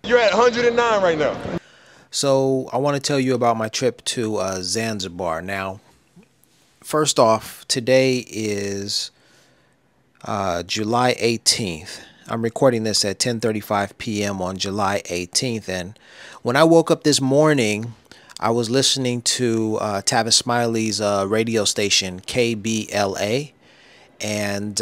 You're at 109 right now. So I want to tell you about my trip to Zanzibar. Now, first off, today is July 18th. I'm recording this at 10:35 p.m. on July 18th, and when I woke up this morning, I was listening to Tavis Smiley's radio station KBLA, and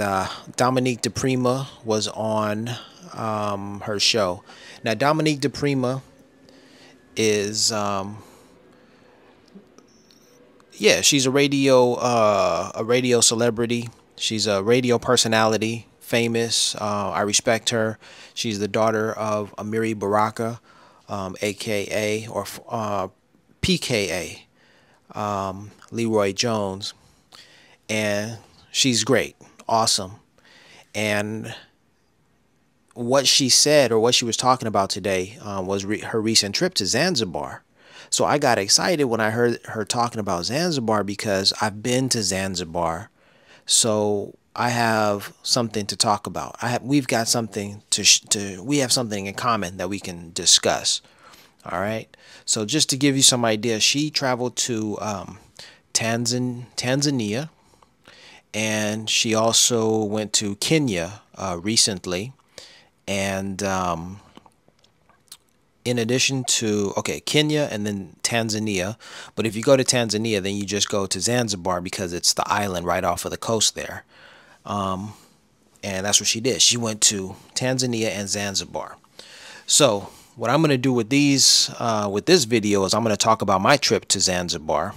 Dominique DePrima was on her show. Now, Dominique DePrima is yeah, she's a radio celebrity. She's a radio personality, famous. I respect her. She's the daughter of Amiri Baraka, aka or PKA, Leroy Jones, and she's great, awesome. And what she said, or what she was talking about today, was her recent trip to Zanzibar. So I got excited when I heard her talking about Zanzibar because I've been to Zanzibar. So I have something to talk about. We've got something we have something in common that we can discuss. All right. So just to give you some idea, she traveled to Tanzania, and she also went to Kenya recently. And in addition to, okay, Kenya and then Tanzania. But if you go to Tanzania, then you just go to Zanzibar because it's the island right off of the coast there. And that's what she did. She went to Tanzania and Zanzibar. So what I'm going to do with this video is I'm going to talk about my trip to Zanzibar.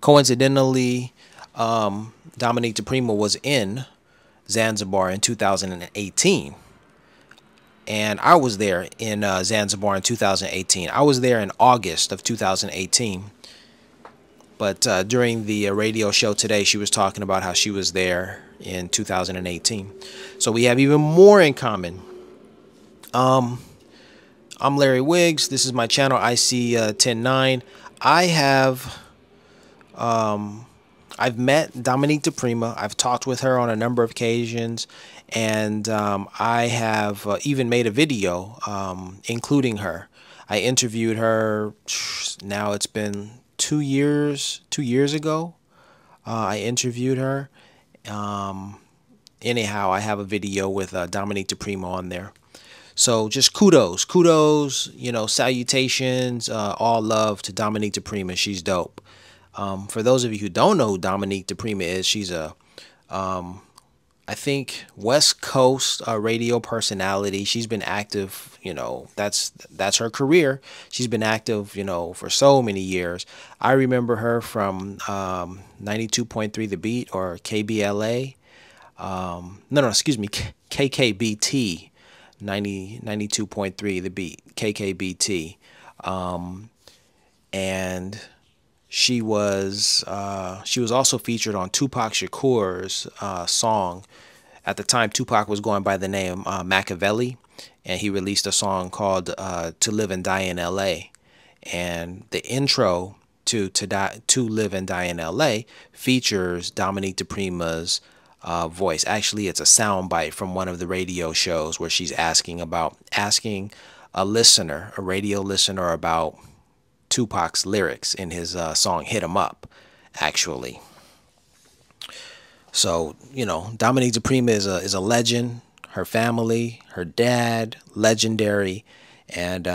Coincidentally, Dominique DePrima was in Zanzibar in 2018. And I was there in Zanzibar in 2018. I was there in August of 2018. But during the radio show today, she was talking about how she was there in 2018. So we have even more in common. I'm Larry Wiggs. This is my channel, iSee109. I've met Dominique DePrima. I've talked with her on a number of occasions, and I have even made a video including her. I interviewed her. Now it's been 2 years. 2 years ago, I interviewed her. Anyhow, I have a video with Dominique DePrima on there. So just kudos, salutations, all love to Dominique DePrima. She's dope. For those of you who don't know who Dominique DePrima is, she's a, I think, West Coast radio personality. She's been active, that's her career. She's been active, for so many years. I remember her from 92.3 The Beat, or KBLA. No, excuse me, KKBT, 92.3 The Beat, KKBT. And she was also featured on Tupac Shakur's song. At the time, Tupac was going by the name Machiavelli, and he released a song called "To Live and Die in L.A." And the intro to Live and Die in L.A. features Dominique DePrima's voice. Actually, it's a soundbite from one of the radio shows where she's asking a listener, a radio listener, about Tupac's lyrics in his song "Hit 'Em Up," actually. So, Dominique DePrima is a legend. Her family, her dad, legendary. And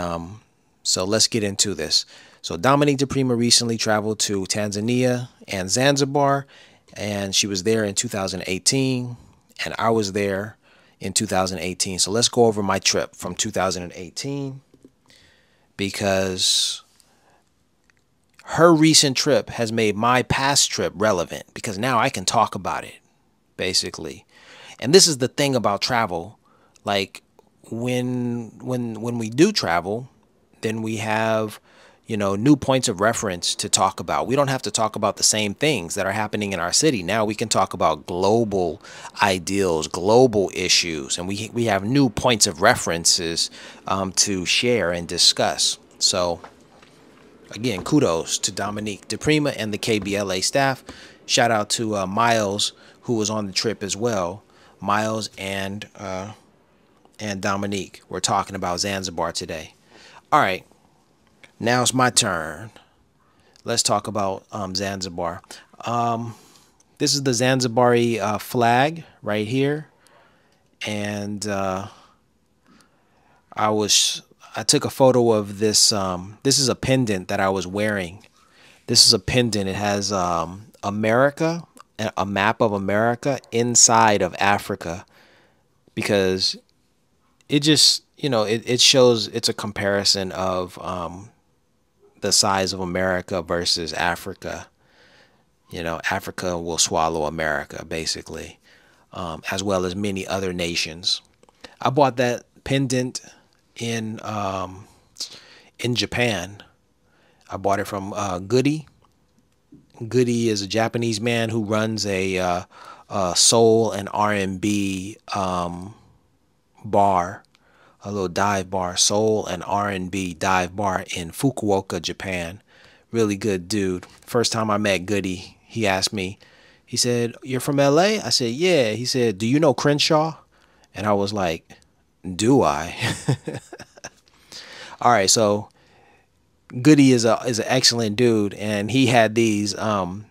so let's get into this. So Dominique DePrima recently traveled to Tanzania and Zanzibar, and she was there in 2018, and I was there in 2018. So let's go over my trip from 2018, because her recent trip has made my past trip relevant, because now I can talk about it, basically. And this is the thing about travel. Like, when we do travel, then we have, new points of reference to talk about. We don't have to talk about the same things that are happening in our city. Now we can talk about global ideals, global issues, and we have new points of references to share and discuss. So again, kudos to Dominique DePrima and the KBLA staff. Shout out to Miles, who was on the trip as well. Miles and and Dominique. We're talking about Zanzibar today. All right, now it's my turn. Let's talk about Zanzibar. This is the Zanzibari flag right here, and I took a photo of this. This is a pendant that I was wearing. This is a pendant. It has America, a map of America inside of Africa, because it just, it shows, it's a comparison of the size of America versus Africa. Africa will swallow America, basically, as well as many other nations. I bought that pendant in Japan. I bought it from Goody. Goody is a Japanese man who runs a soul and R&B bar, a little dive bar, soul and R&B dive bar in Fukuoka, Japan. Really good dude. First time I met Goody, he asked me, he said, "You're from LA?" I said, "Yeah." He said, "Do you know Crenshaw?" And I was like, "Do I?" All right, so Goody is an excellent dude, and he had these Africa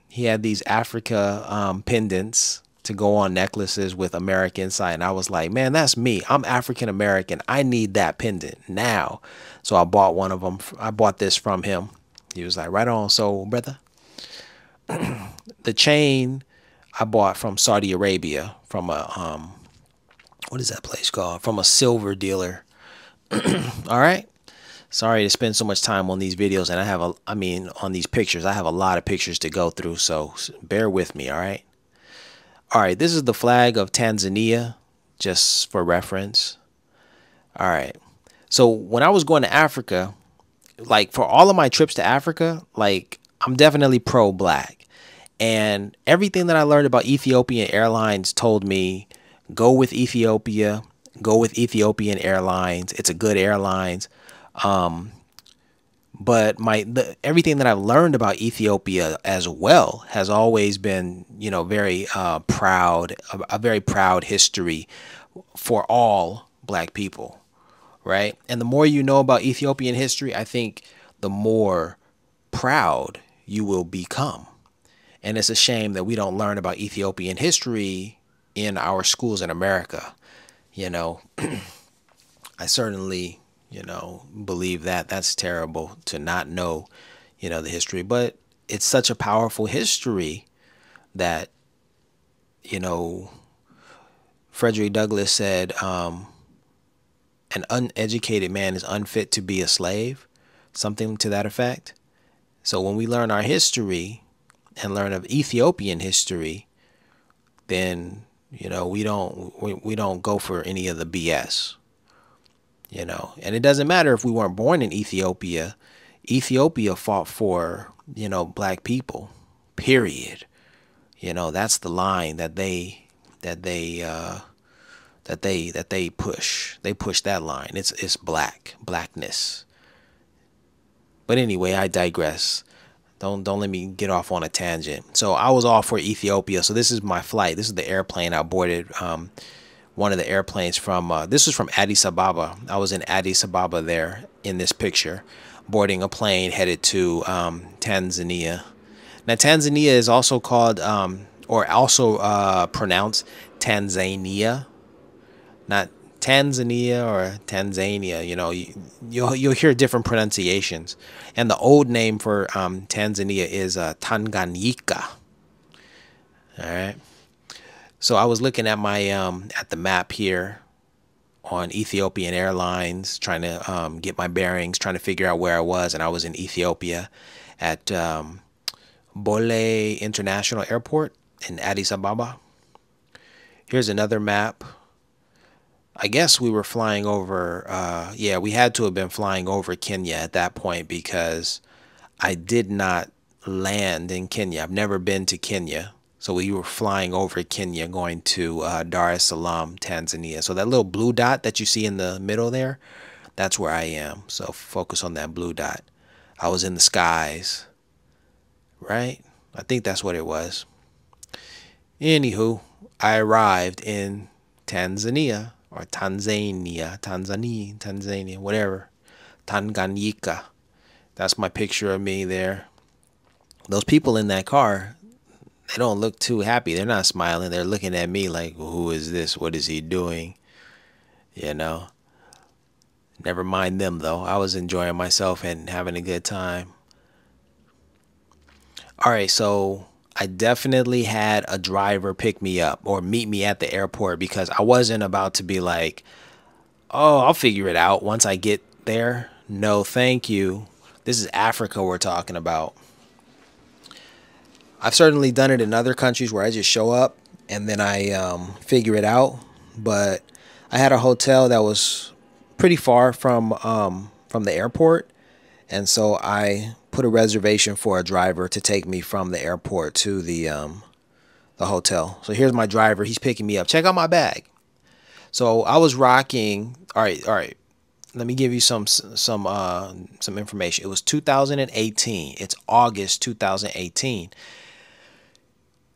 pendants to go on necklaces with America inside, and I was like, man, that's me. I'm African American. I need that pendant now. So I bought one of them. I bought this from him. He was like, right on, so brother. The chain I bought from Saudi Arabia, from a what is that place called? From a silver dealer. All right. Sorry to spend so much time on these videos, and on these pictures. I have a lot of pictures to go through, so bear with me, all right? All right, this is the flag of Tanzania, just for reference. All right. So when I was going to Africa, like for all of my trips to Africa, like I'm definitely pro-black. And everything that I learned about Ethiopian Airlines told me, go with Ethiopia, go with Ethiopian Airlines. It's a good airlines. But everything that I've learned about Ethiopia as well has always been, very proud, a very proud history for all black people, right? And the more you know about Ethiopian history, I think the more proud you will become. And it's a shame that we don't learn about Ethiopian history in our schools in America. I certainly believe that that's terrible to not know, the history. But it's such a powerful history that, Frederick Douglass said, an uneducated man is unfit to be a slave, something to that effect. So when we learn our history and learn of Ethiopian history, then, we don't go for any of the BS. And it doesn't matter if we weren't born in Ethiopia. Ethiopia fought for, black people, period. That's the line that they push. They push that line. It's blackness. But anyway, I digress. Don't let me get off on a tangent. So I was all for Ethiopia. So this is my flight. This is the airplane I boarded. One of the airplanes from, this was from Addis Ababa. I was in Addis Ababa there in this picture, boarding a plane headed to Tanzania. Now, Tanzania is also called, or also pronounced Tanzania, not Tanzania or Tanzania. You'll hear different pronunciations. And the old name for Tanzania is Tanganyika. All right. So I was looking at my at the map here on Ethiopian Airlines, trying to get my bearings, trying to figure out where I was, and I was in Ethiopia at Bole International Airport in Addis Ababa. Here's another map. I guess we were flying over, yeah, we had to have been flying over Kenya at that point, because I did not land in Kenya. I've never been to Kenya. So we were flying over Kenya, going to Dar es Salaam, Tanzania. So that little blue dot that you see in the middle there, that's where I am. So focus on that blue dot. I was in the skies, right? I think that's what it was. Anywho, I arrived in Tanzania, or Tanzania, whatever. Tanganyika. That's my picture of me there. Those people in that car, they don't look too happy. They're not smiling. They're looking at me like, who is this? What is he doing? You know. Never mind them though. I was enjoying myself and having a good time. All right, so I definitely had a driver pick me up or meet me at the airport because I wasn't about to be like, oh, I'll figure it out once I get there. No, thank you. This is Africa we're talking about. I've certainly done it in other countries where I just show up and then I figure it out. But I had a hotel that was pretty far from the airport, and so I put a reservation for a driver to take me from the airport to the hotel. So here's my driver. He's picking me up. Check out my bag. So I was rocking. All right. Let me give you some information. It was 2018. It's August 2018.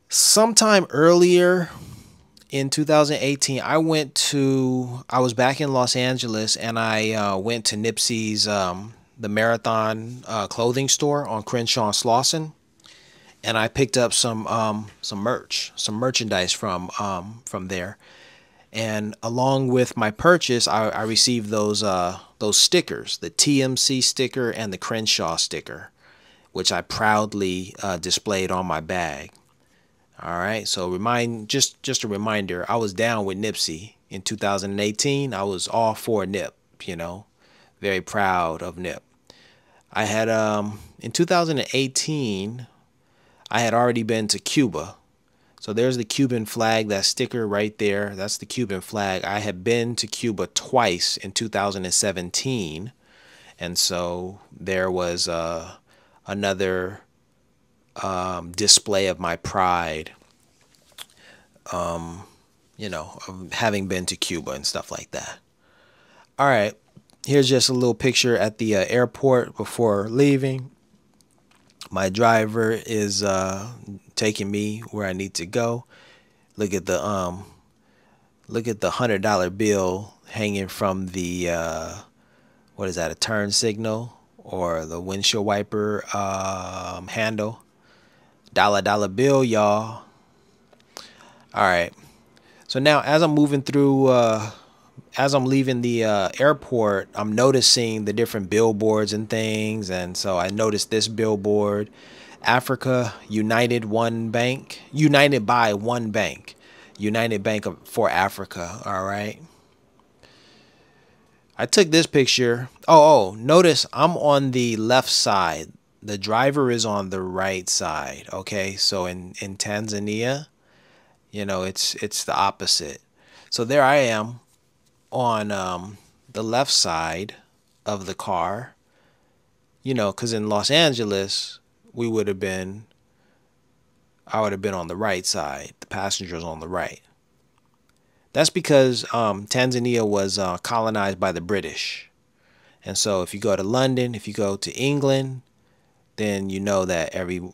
Sometime earlier in 2018, I was back in Los Angeles, and I went to Nipsey's the Marathon clothing store on Crenshaw and Slauson, and I picked up some merchandise from there. And along with my purchase, I received those stickers, the TMC sticker and the Crenshaw sticker, which I proudly displayed on my bag. All right, so just a reminder, I was down with Nipsey in 2018. I was all for Nip, very proud of Nip. I had in 2018, I had already been to Cuba. So there's the Cuban flag, that sticker right there. That's the Cuban flag. I had been to Cuba twice in 2017. And so there was another display of my pride, of having been to Cuba and stuff like that. All right, here's just a little picture at the airport before leaving. My driver is taking me where I need to go. Look at the $100 bill hanging from the what is that, a turn signal or the windshield wiper handle. Dollar bill, y'all. All right. So now as I'm moving through, as I'm leaving the airport, I'm noticing the different billboards and things. And so I noticed this billboard, Africa United Bank, United by One Bank, United Bank for Africa. All right. I took this picture. Oh, notice I'm on the left side. The driver is on the right side. Okay, so in Tanzania, it's the opposite. So there I am on the left side of the car, because in Los Angeles, I would have been on the right side. The passenger's on the right. That's because Tanzania was colonized by the British. And so if you go to London, if you go to England, then you know that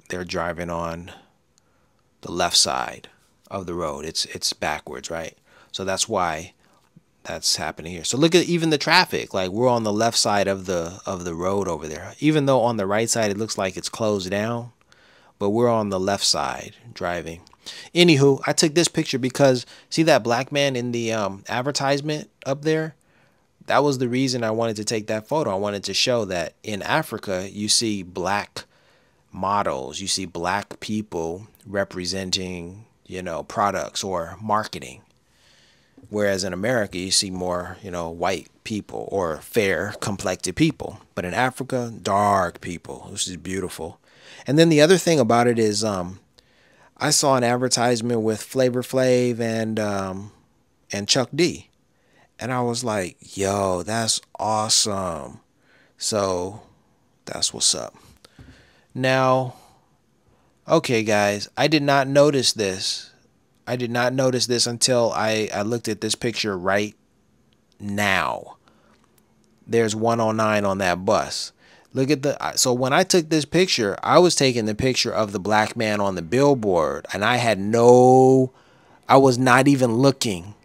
they're driving on the left side of the road. It's backwards, right? So that's why that's happening here. So look at even the traffic. Like, we're on the left side of the road over there. Even though on the right side it looks like it's closed down, but we're on the left side driving. Anywho, I took this picture because see that black man in the advertisement up there? That was the reason I wanted to take that photo. I wanted to show that in Africa, you see black models, you see black people representing, products or marketing. Whereas in America, you see more, white people or fair complected people. But in Africa, dark people, which is beautiful. And then the other thing about it is I saw an advertisement with Flavor Flav and Chuck D. And I was like, yo, that's awesome. So that's what's up. Now, okay, guys, I did not notice this. I did not notice this until I looked at this picture right now. There's 109 on that bus. Look at so when I took this picture, I was taking the picture of the black man on the billboard, and I was not even looking.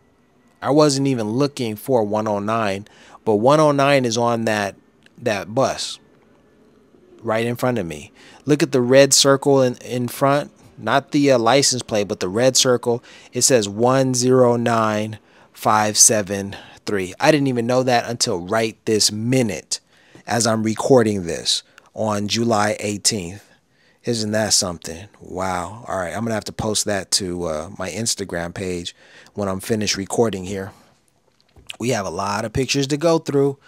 I wasn't even looking for 109, but 109 is on that bus right in front of me. Look at the red circle in front, not the license plate, but the red circle. It says 109573. I didn't even know that until right this minute as I'm recording this on July 18th. Isn't that something? Wow. All right, I'm going to have to post that to my Instagram page when I'm finished recording here. We have a lot of pictures to go through.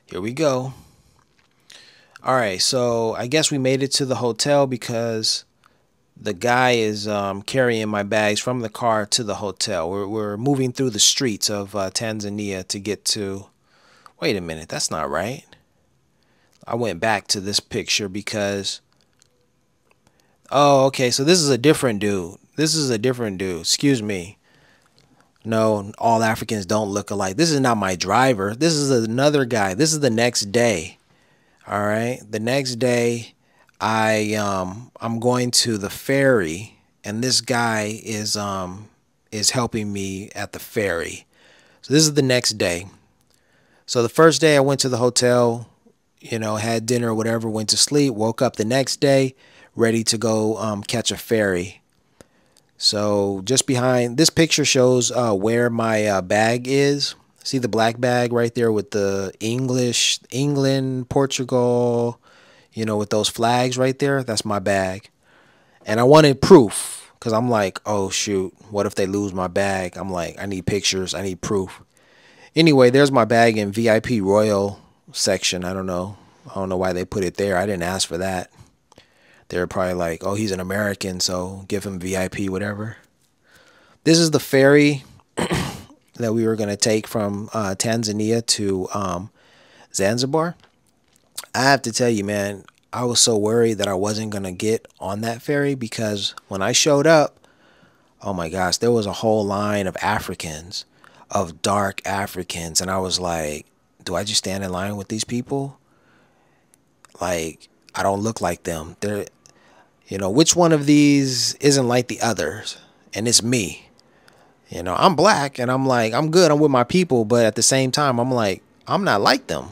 Here we go. All right, so I guess we made it to the hotel because the guy is carrying my bags from the car to the hotel. We're moving through the streets of Tanzania to get to... Wait a minute, that's not right. I went back to this picture because... Oh, okay, so this is a different dude. This is a different dude. Excuse me. No, all Africans don't look alike. This is not my driver. This is another guy. This is the next day. All right. The next day, I'm going to the ferry, and this guy is helping me at the ferry. So this is the next day. So the first day I went to the hotel, had dinner or whatever, went to sleep, woke up the next day, ready to go catch a ferry. So just behind this picture shows where my bag is. See the black bag right there with the England, Portugal, with those flags right there? That's my bag. And I wanted proof because I'm like, oh, shoot, what if they lose my bag? I'm like, I need pictures. I need proof. Anyway, there's my bag in VIP Royal section. I don't know why they put it there. I didn't ask for that. They're probably like, oh, he's an American, so give him VIP, whatever. This is the ferry that we were going to take from Tanzania to Zanzibar. I have to tell you, man, I was so worried that I wasn't going to get on that ferry because when I showed up, oh my gosh, there was a whole line of Africans, of dark Africans. And I was like, do I just stand in line with these people? Like, I don't look like them. They're, which one of these isn't like the others? And it's me. I'm black and I'm like, I'm good. I'm with my people. But at the same time, I'm like, I'm not like them.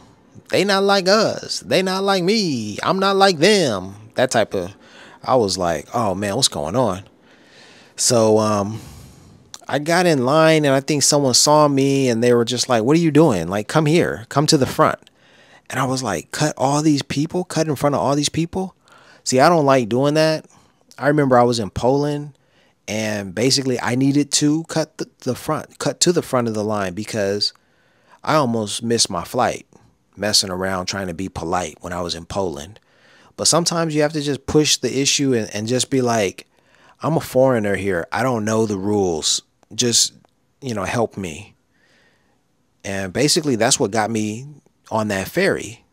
They not like us. They not like me. I'm not like them. That type of, I was like, oh man, what's going on? So I got in line and I think someone saw me and they were just like, what are you doing? Like, come here, come to the front. And I was like, cut in front of all these people. See, I don't like doing that. I remember I was in Poland. And basically, I needed to cut to the front of the line because I almost missed my flight messing around trying to be polite when I was in Poland. But sometimes you have to just push the issue and just be like, I'm a foreigner here. I don't know the rules. Just, help me. And basically, that's what got me on that ferry.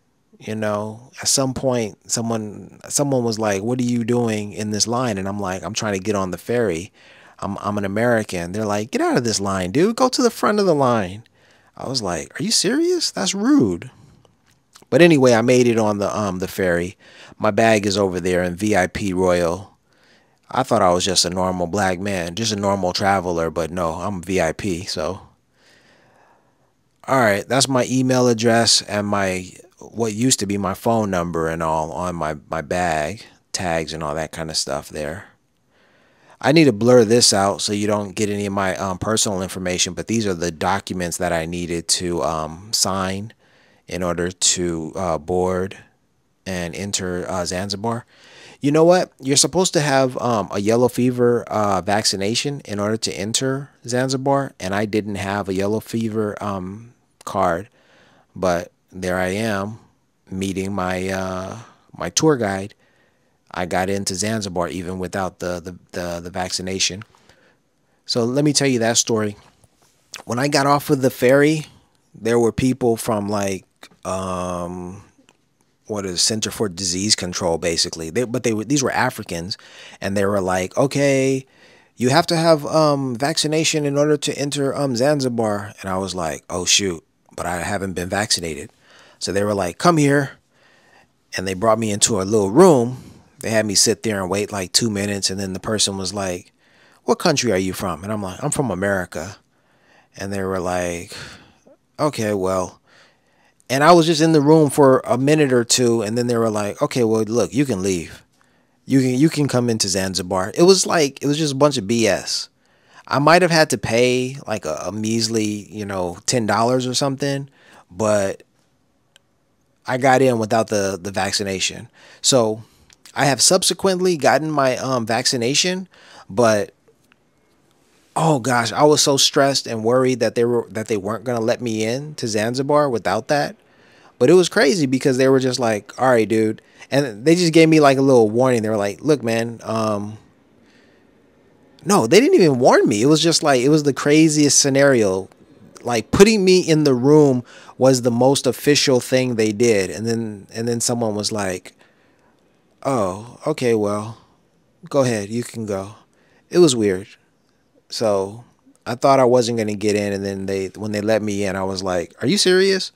At some point, someone was like, what are you doing in this line? And I'm like, I'm trying to get on the ferry. I'm an American. They're like, get out of this line, dude. Go to the front of the line. I was like, are you serious? That's rude. But anyway, I made it on the ferry. My bag is over there in VIP Royal. I thought I was just a normal black man, just a normal traveler, but no, I'm VIP. So, all right, that's my email address and what used to be my phone number and all on my bag, tags and all that kind of stuff there. I need to blur this out so you don't get any of my personal information, but these are the documents that I needed to sign in order to board and enter Zanzibar. You know what? You're supposed to have a yellow fever vaccination in order to enter Zanzibar, and I didn't have a yellow fever card, but there I am meeting my my tour guide. I got into Zanzibar even without the vaccination. So let me tell you that story. When I got off of the ferry, there were people from like what is Center for Disease Control, basically. These were Africans, and they were like, okay, you have to have vaccination in order to enter Zanzibar. And I was like, oh shoot, but I haven't been vaccinated. So they were like, come here. And they brought me into a little room. They had me sit there and wait like 2 minutes. And then the person was like, what country are you from? And I'm like, I'm from America. And they were like, okay, well, and I was just in the room for a minute or two, and then they were like, okay, well, look, you can leave. You can come into Zanzibar. It was like, it was just a bunch of BS. I might have had to pay like a measly, $10 or something, but I got in without the vaccination. So I have subsequently gotten my vaccination, but oh gosh, I was so stressed and worried that they weren't gonna let me in to Zanzibar without that. But it was crazy because they were just like, "All right, dude," and they just gave me like a little warning. They were like, "Look, man, no, they didn't even warn me. It was just like it was the craziest scenario. Like putting me in the room was the most official thing they did, and then someone was like, "Oh, okay, well, go ahead, you can go." It was weird. So I thought I wasn't gonna get in, and then when they let me in, I was like, "Are you serious?"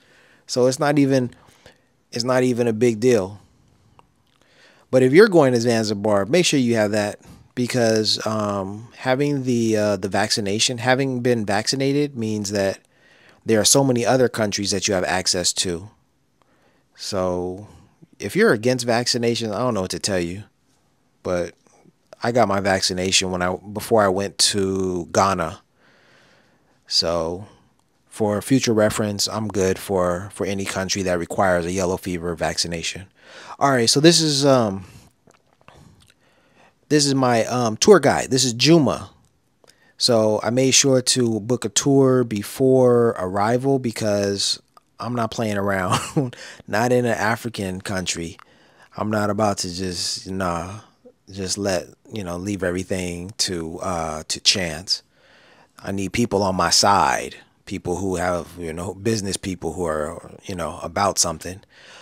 So it's not even a big deal. But if you're going to Zanzibar, make sure you have that because having the vaccination, having been vaccinated, means that there are so many other countries that you have access to. So if you're against vaccination, I don't know what to tell you. But I got my vaccination before I went to Ghana. So for future reference, I'm good for any country that requires a yellow fever vaccination. All right, so this is my tour guide. This is Juma. So I made sure to book a tour before arrival because I'm not playing around. Not in an African country. I'm not about to just leave everything to chance. I need people on my side, people who have, business people who are, about something.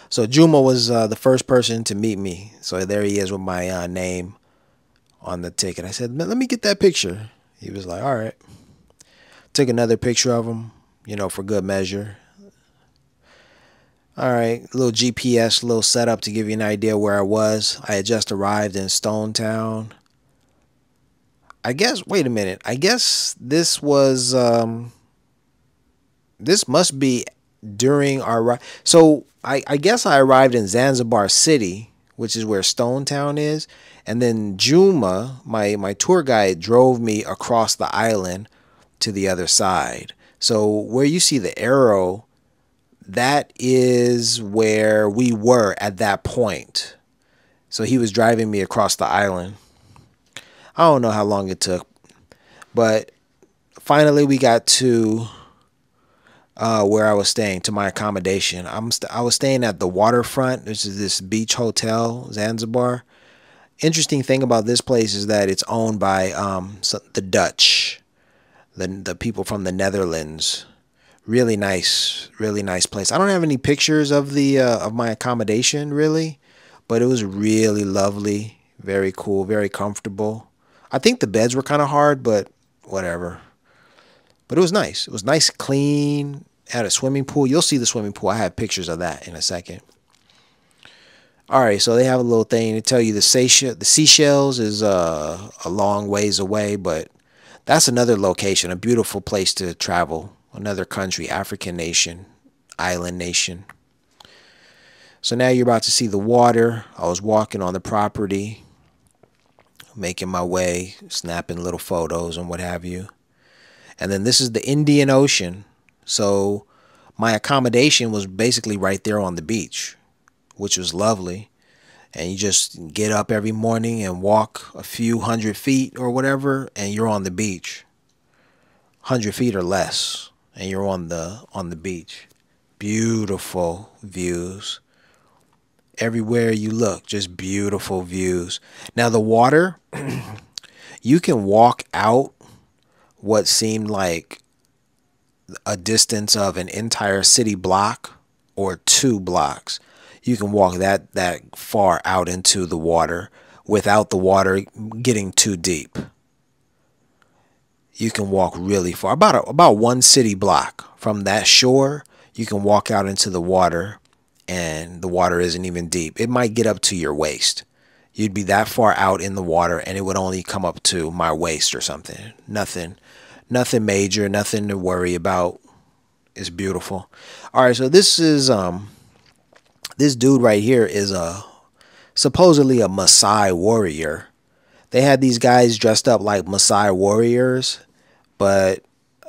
So Juma was the first person to meet me. So there he is with my name on the ticket. I said, "Let me get that picture." He was like, "All right." Took another picture of him, for good measure. All right, little GPS, little setup to give you an idea where I was. I had just arrived in Stone Town. I guess, wait a minute. I guess this must be during our, so I guess I arrived in Zanzibar City, which is where Stone Town is. And then Juma, my tour guide, drove me across the island to the other side. So where you see the arrow, that is where we were at that point. So he was driving me across the island. I don't know how long it took, but finally we got to where I was staying, to my accommodation. I was staying at the Waterfront, which is this beach hotel, Zanzibar. Interesting thing about this place is that it's owned by the Dutch, the people from the Netherlands. Really nice place. I don't have any pictures of the of my accommodation really, but it was really lovely, very cool, very comfortable. I think the beds were kind of hard, but whatever. But it was nice. It was nice, clean. Had a swimming pool. You'll see the swimming pool. I have pictures of that in a second. All right, so they have a little thing to tell you the Seychelles is a long ways away, but that's another location, a beautiful place to travel. Another country, African nation, island nation. So now you're about to see the water. I was walking on the property, making my way, snapping little photos and what have you. And then this is the Indian Ocean. So my accommodation was basically right there on the beach, which was lovely. And you just get up every morning and walk a few 100 feet or whatever, and you're on the beach. 100 feet or less, and you're on the beach. Beautiful views. Everywhere you look, just beautiful views. Now the water, you can walk out what seemed like a distance of an entire city block or 2 blocks. You can walk that far out into the water without the water getting too deep. You can walk really far, about 1 city block from that shore. You can walk out into the water, and the water isn't even deep. It might get up to your waist. You'd be that far out in the water, and it would only come up to my waist or something. Nothing Nothing major, nothing to worry about. It's beautiful. All right, so this dude right here is a supposedly a Maasai warrior. They had these guys dressed up like Maasai warriors, but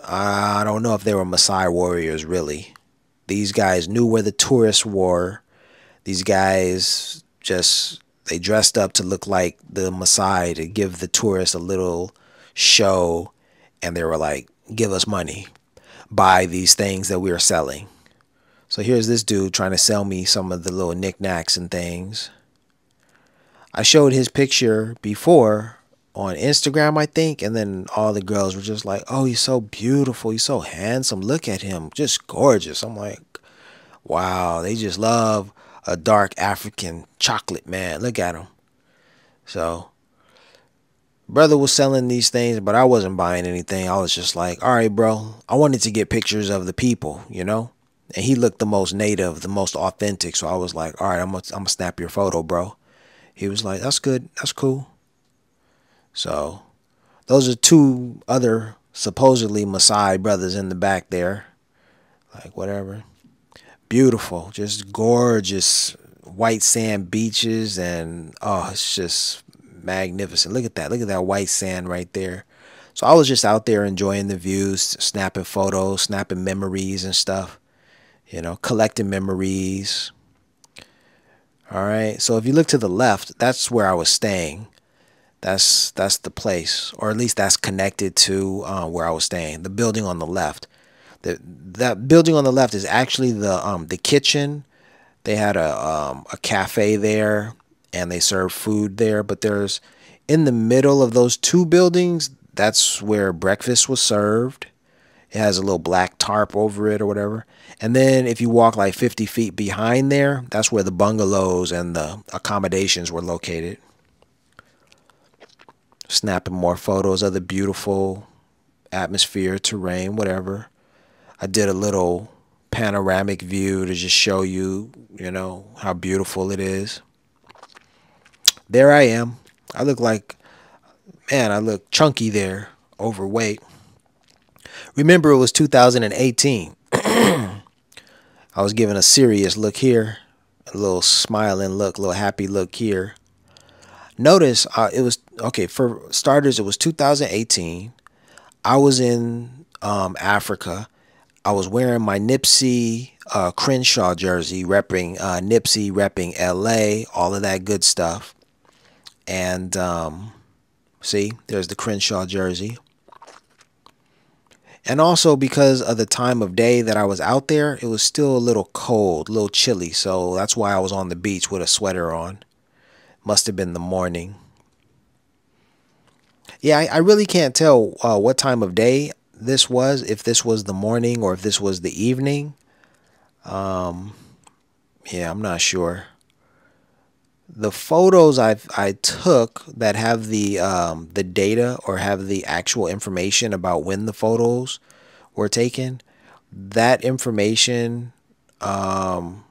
I don't know if they were Maasai warriors really. These guys knew where the tourists were. These guys just they dressed up to look like the Maasai to give the tourists a little show, and they were like, "Give us money, buy these things that we are selling." So here's this dude trying to sell me some of the little knickknacks and things. I showed his picture before on Instagram, I think, and then all the girls were just like, "Oh, he's so beautiful. He's so handsome. Look at him. Just gorgeous." I'm like, wow, they just love a dark African chocolate man. Look at him. So, brother was selling these things, but I wasn't buying anything. I was just like, all right, bro. I wanted to get pictures of the people, you know? And he looked the most native, the most authentic. So I was like, all right, I'm gonna snap your photo, bro. He was like, that's good. That's cool. So those are two other supposedly Maasai brothers in the back there. Like, whatever. Beautiful. Just gorgeous white sand beaches. And, oh, it's just magnificent. Look at that. Look at that white sand right there. So I was just out there enjoying the views, snapping photos, snapping memories and stuff. You know, collecting memories. All right. So if you look to the left, that's where I was staying. That's the place, or at least that's connected to where I was staying. The building on the left. That building on the left is actually the kitchen. They had a cafe there, and they serve food there. But there's in the middle of those two buildings, that's where breakfast was served. It has a little black tarp over it or whatever. And then if you walk like 50 feet behind there, that's where the bungalows and the accommodations were located. Snapping more photos of the beautiful atmosphere, terrain, whatever. I did a little panoramic view to just show you, you know, how beautiful it is. There I am. I look like, man, I look chunky there, overweight. Remember, it was 2018. I was giving a serious look here, a little smiling look, a little happy look here. Notice it was, okay, for starters, it was 2018. I was in Africa. I was wearing my Nipsey Crenshaw jersey, repping Nipsey, repping LA, all of that good stuff. And see, there's the Crenshaw jersey. And also because of the time of day that I was out there, it was still a little cold, a little chilly. So that's why I was on the beach with a sweater on. Must have been the morning. Yeah, I really can't tell what time of day this was, if this was the morning or if this was the evening. Yeah, I'm not sure. The photos I took that have the data or have the actual information about when the photos were taken, that information, well,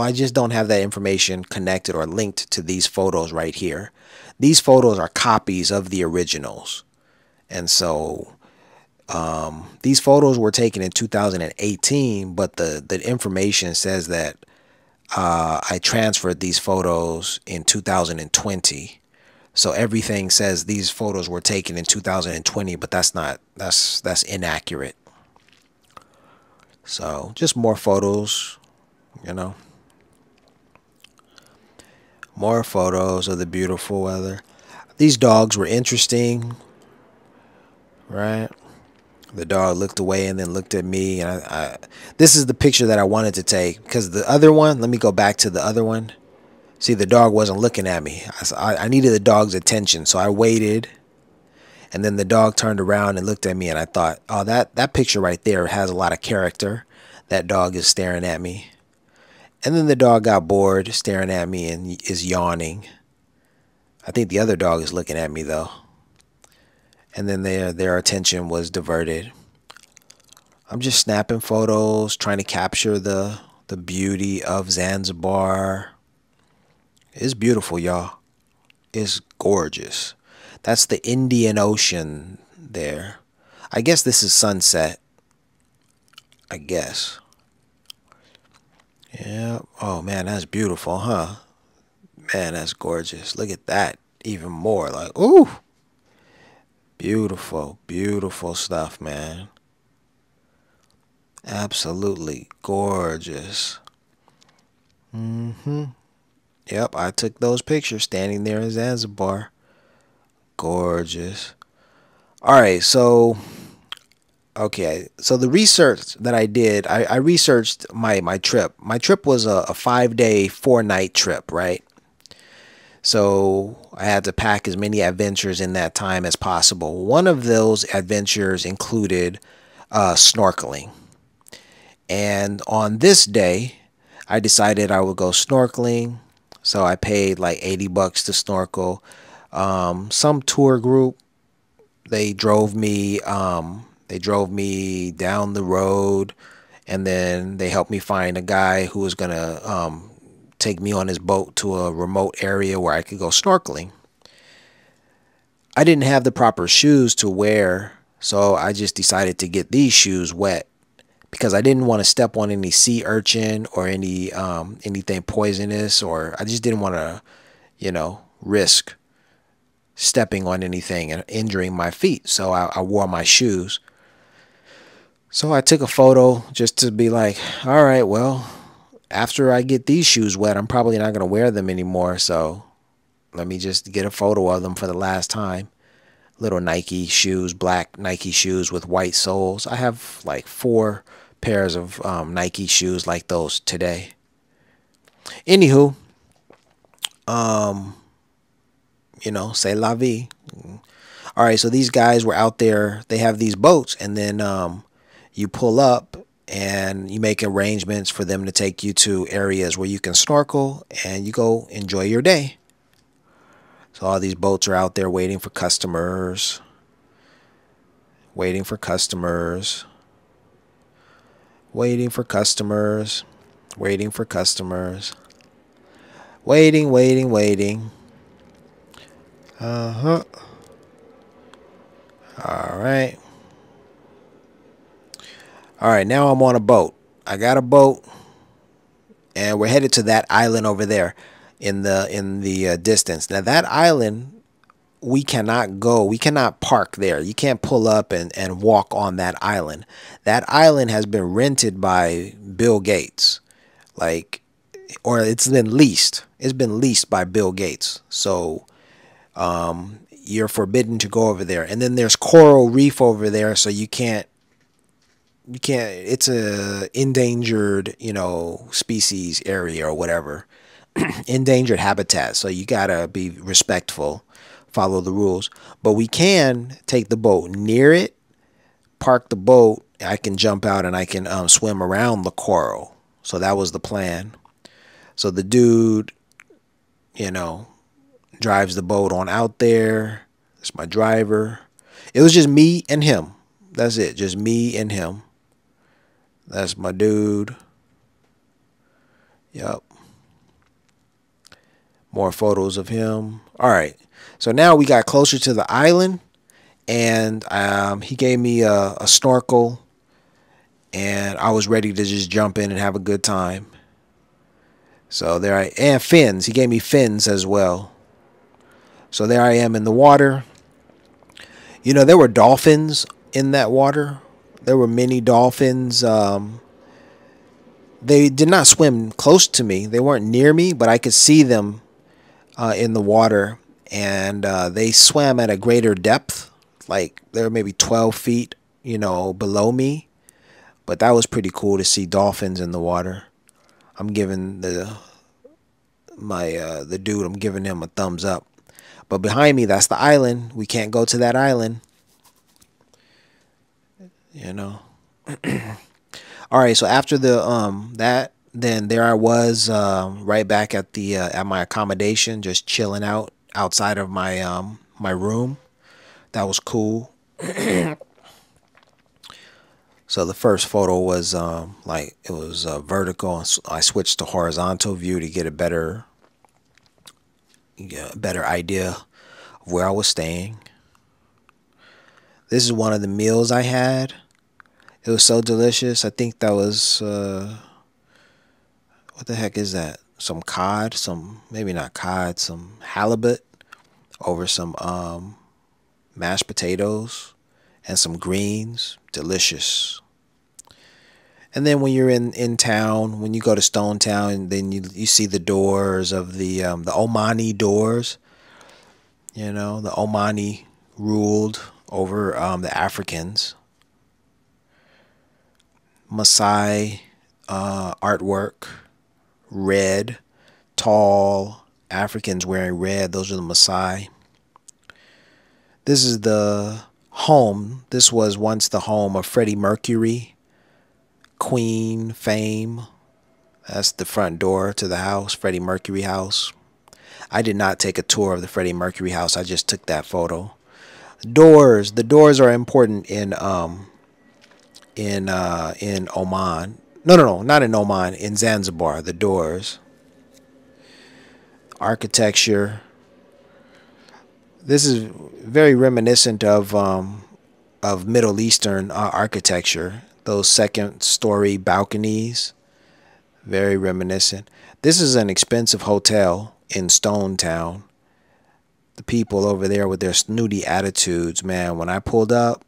I just don't have that information connected or linked to these photos right here. These photos are copies of the originals. And so these photos were taken in 2018, but the information says that I transferred these photos in 2020. So everything says these photos were taken in 2020, but that's inaccurate. So just more photos, you know. More photos of the beautiful weather. These dogs were interesting, right? The dog looked away and then looked at me. And this is the picture that I wanted to take, because the other one, let me go back to the other one. See, the dog wasn't looking at me. I needed the dog's attention, so I waited. And then the dog turned around and looked at me, and I thought, oh, that picture right there has a lot of character. That dog is staring at me. And then the dog got bored staring at me and is yawning. I think the other dog is looking at me, though. And then their attention was diverted. I'm just snapping photos, trying to capture the beauty of Zanzibar. It's beautiful, y'all. It's gorgeous. That's the Indian Ocean. there. I guess this is sunset. I guess. Yeah. Oh man, that's beautiful, huh? Man, that's gorgeous. Look at that. Even more like, ooh. Beautiful, beautiful stuff, man. Absolutely gorgeous. Mm-hmm. Yep, I took those pictures standing there in Zanzibar. Gorgeous. All right, so okay, so the research that I did, I researched my trip. My trip was a 5 day, 4 night trip, right? So I had to pack as many adventures in that time as possible. One of those adventures included snorkeling. And on this day, I decided I would go snorkeling. So I paid like 80 bucks to snorkel. Some tour group, they drove me down the road, and then they helped me find a guy who was gonna take me on his boat to a remote area where I could go snorkeling. I didn't have the proper shoes to wear, so I just decided to get these shoes wet because I didn't want to step on any sea urchin or anything poisonous, or I just didn't want to, risk stepping on anything and injuring my feet. So I wore my shoes. So I took a photo just to be like, all right, well, after I get these shoes wet, I'm probably not going to wear them anymore. So let me just get a photo of them for the last time. Little Nike shoes, black Nike shoes with white soles. I have like 4 pairs of Nike shoes like those today. Anywho, c'est la vie. All right, so these guys were out there. They have these boats, and then you pull up and you make arrangements for them to take you to areas where you can snorkel and you go enjoy your day. So all these boats are out there waiting for customers, waiting for customers, waiting for customers, waiting for customers, waiting, waiting, waiting. Uh-huh. All right. All right, now I'm on a boat. I got a boat, and we're headed to that island over there in the distance. Now that island, we cannot go. We cannot park there. You can't pull up and walk on that island. That island has been rented by Bill Gates, or it's been leased. It's been leased by Bill Gates. So you're forbidden to go over there. And then there's coral reef over there, so you can't. It's a endangered, species area or whatever, endangered habitat. So you gotta be respectful, follow the rules. But we can take the boat near it, park the boat. I can jump out and I can swim around the coral. So that was the plan. So the dude, drives the boat on out there. That's my driver. It was just me and him. That's it. Just me and him. That's my dude. Yep. More photos of him. All right. So now we got closer to the island, and he gave me a snorkel, and I was ready to just jump in and have a good time. So and fins. He gave me fins as well. So there I am in the water. There were dolphins in that water. There were many dolphins. They did not swim close to me. They weren't near me, but I could see them in the water. And they swam at a greater depth. Like they were maybe 12 feet, below me. But that was pretty cool to see dolphins in the water. I'm giving the dude, I'm giving him a thumbs up. But behind me, that's the island. We can't go to that island. All right, so after that, then there I was right back at my accommodation, just chilling outside of my room. That was cool. So the first photo was it was vertical. I switched to horizontal view to get a better idea of where I was staying. This is one of the meals I had. It was so delicious. I think that was what the heck is that? Some cod, some maybe not cod, some halibut over some mashed potatoes and some greens. Delicious. And then when you're in town, when you go to Stone Town, then you see the doors of the Omani doors. You know, the Omani ruled over the Africans. Maasai artwork, red, tall Africans wearing red. Those are the Maasai. This is the home. This was once the home of Freddie Mercury, Queen, Fame. That's the front door to the house, Freddie Mercury house. I did not take a tour of the Freddie Mercury house. I just took that photo. Doors. The doors are important in Oman. No, not in Oman. In Zanzibar, the doors. Architecture. This is very reminiscent of Middle Eastern architecture. Those second-story balconies. Very reminiscent. This is an expensive hotel in Stone Town. The people over there with their snooty attitudes, man. When I pulled up,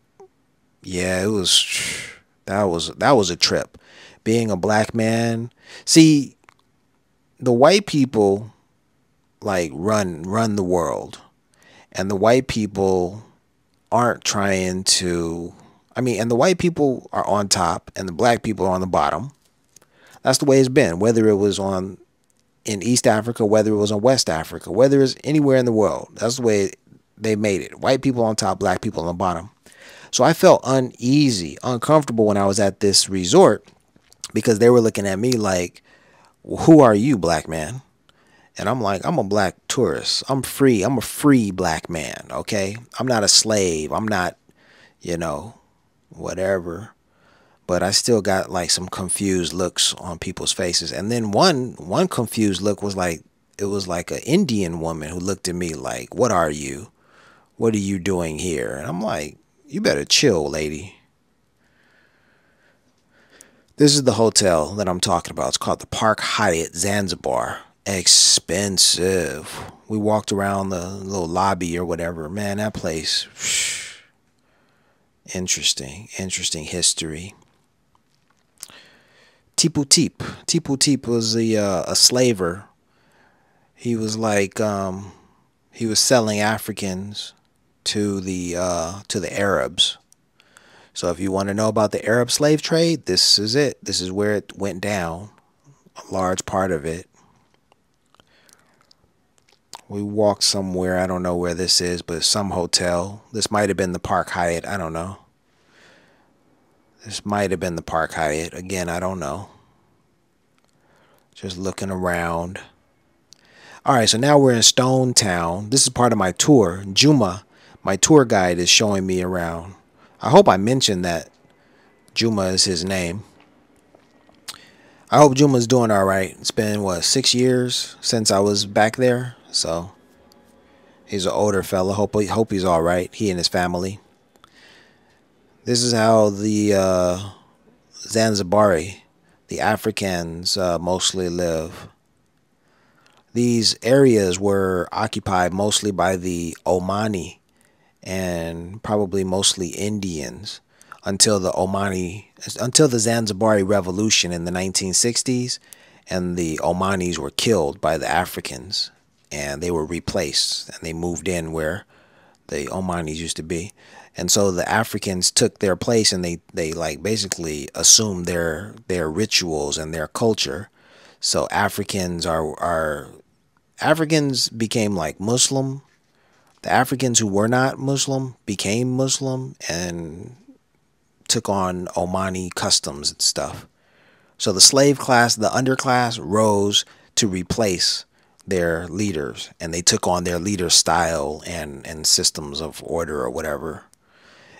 yeah, it was that was a trip. Being a black man, see, the white people like run the world, and the white people aren't trying to. I mean, and the white people are on top, and the black people are on the bottom. That's the way it's been. Whether it was in East Africa, whether it was in West Africa, whether it's anywhere in the world, that's the way they made it. White people on top, black people on the bottom. So I felt uneasy, uncomfortable when I was at this resort because they were looking at me like, well, who are you, black man? And I'm like, I'm a black tourist. I'm free. I'm a free black man, okay? I'm not a slave. I'm not, whatever. But I still got like some confused looks on people's faces. And then one confused look was like, it was like an Indian woman who looked at me like, what are you? What are you doing here? And I'm like, you better chill, lady. This is the hotel that I'm talking about. It's called the Park Hyatt Zanzibar. Expensive. We walked around the little lobby or whatever. Man, that place, interesting history. Tipu Tip. Tipu Tip was a slaver. He was like he was selling Africans to the Arabs. So if you want to know about the Arab slave trade, this is it. This is where it went down. A large part of it. We walked somewhere. I don't know where this is, but some hotel. This might have been the Park Hyatt. I don't know. This might have been the Park Hyatt. Again, I don't know. Just looking around. All right, so now we're in Stone Town. This is part of my tour. Juma, my tour guide, is showing me around. I hope I mentioned that Juma is his name. I hope Juma's doing all right. It's been, what, 6 years since I was back there? So he's an older fella. Hope he's all right. He and his family. This is how the Zanzibari, the Africans, mostly live. These areas were occupied mostly by the Omani and probably mostly Indians until the Zanzibari revolution in the 1960s, and the Omanis were killed by the Africans and they were replaced and they moved in where the Omanis used to be. And so the Africans took their place and they like basically assumed their rituals and their culture. So Africans became like Muslim. The Africans who were not Muslim became Muslim and took on Omani customs and stuff. So the slave class, the underclass, rose to replace their leaders, and they took on their leader style and systems of order or whatever.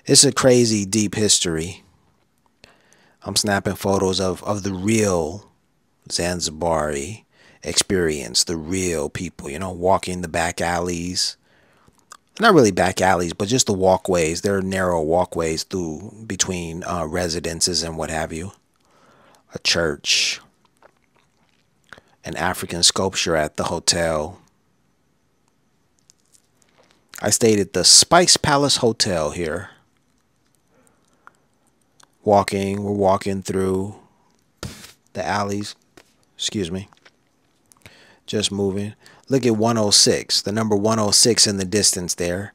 It's a crazy deep history. I'm snapping photos of the real Zanzibari experience, the real people, walking the back alleys, not really back alleys, but just the walkways. There are narrow walkways through between residences and what have you. A church, an African sculpture at the hotel. I stayed at the Spice Palace Hotel here. We're walking through the alleys. Excuse me. Just moving. Look at 106, the number 106 in the distance there.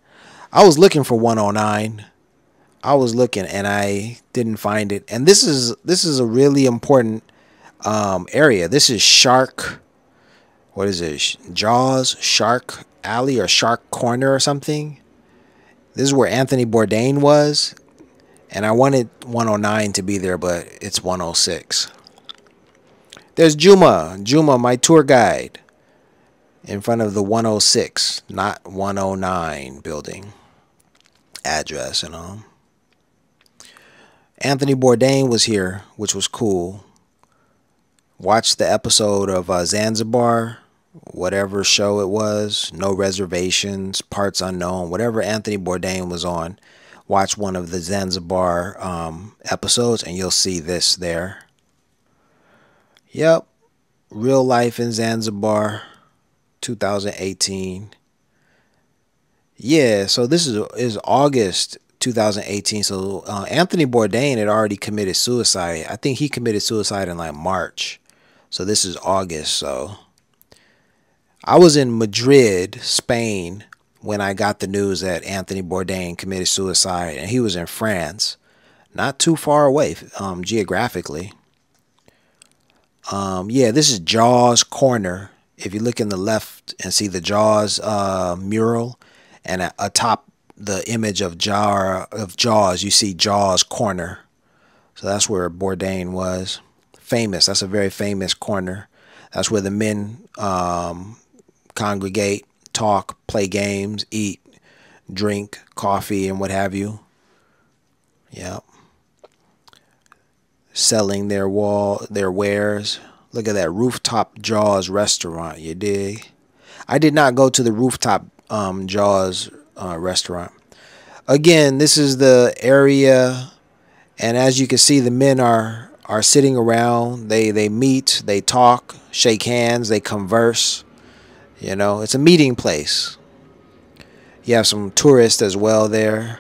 I was looking for 109. I was looking and I didn't find it. And this is a really important area. This is Shark. What is it? Jaws, Shark Alley, or Shark Corner or something. This is where Anthony Bourdain was. And I wanted 109 to be there, but it's 106. There's Juma, my tour guide, in front of the 106, not 109 building address and all. Anthony Bourdain was here, which was cool. Watched the episode of Zanzibar, whatever show it was, No Reservations, Parts Unknown, whatever Anthony Bourdain was on. Watch one of the Zanzibar episodes and you'll see this there. Yep. Real life in Zanzibar, 2018. Yeah, so this is August 2018. So Anthony Bourdain had already committed suicide. I think he committed suicide in like March. So this is August. So I was in Madrid, Spain, when I got the news that Anthony Bourdain committed suicide, and he was in France, not too far away geographically. Yeah, this is Jaws Corner. If you look in the left and see the Jaws mural, and atop the image of Jaws, you see Jaws Corner. So that's where Bourdain was. Famous. That's a very famous corner. That's where the men congregate, talk, play games, eat, drink coffee, and what have you. Yeah. Selling their wares. Look at that rooftop Jaws restaurant. You dig? I did not go to the rooftop Jaws restaurant. Again, this is the area, and as you can see, the men are sitting around. They meet, they talk, shake hands, they converse. You know, it's a meeting place. You have some tourists as well there.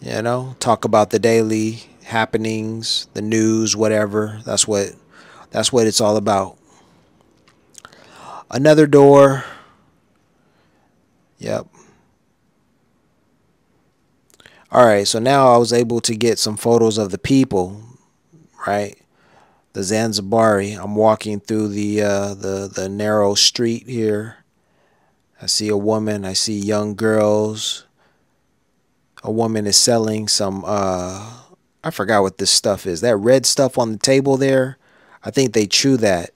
You know, talk about the daily happenings, the news, whatever. That's what it's all about. Another door. Yep. All right, so now I was able to get some photos of the people, right? The Zanzibari. I'm walking through the narrow street here. I see a woman. I see young girls. A woman is selling some I forgot what this stuff is. That red stuff on the table there, I think they chew that,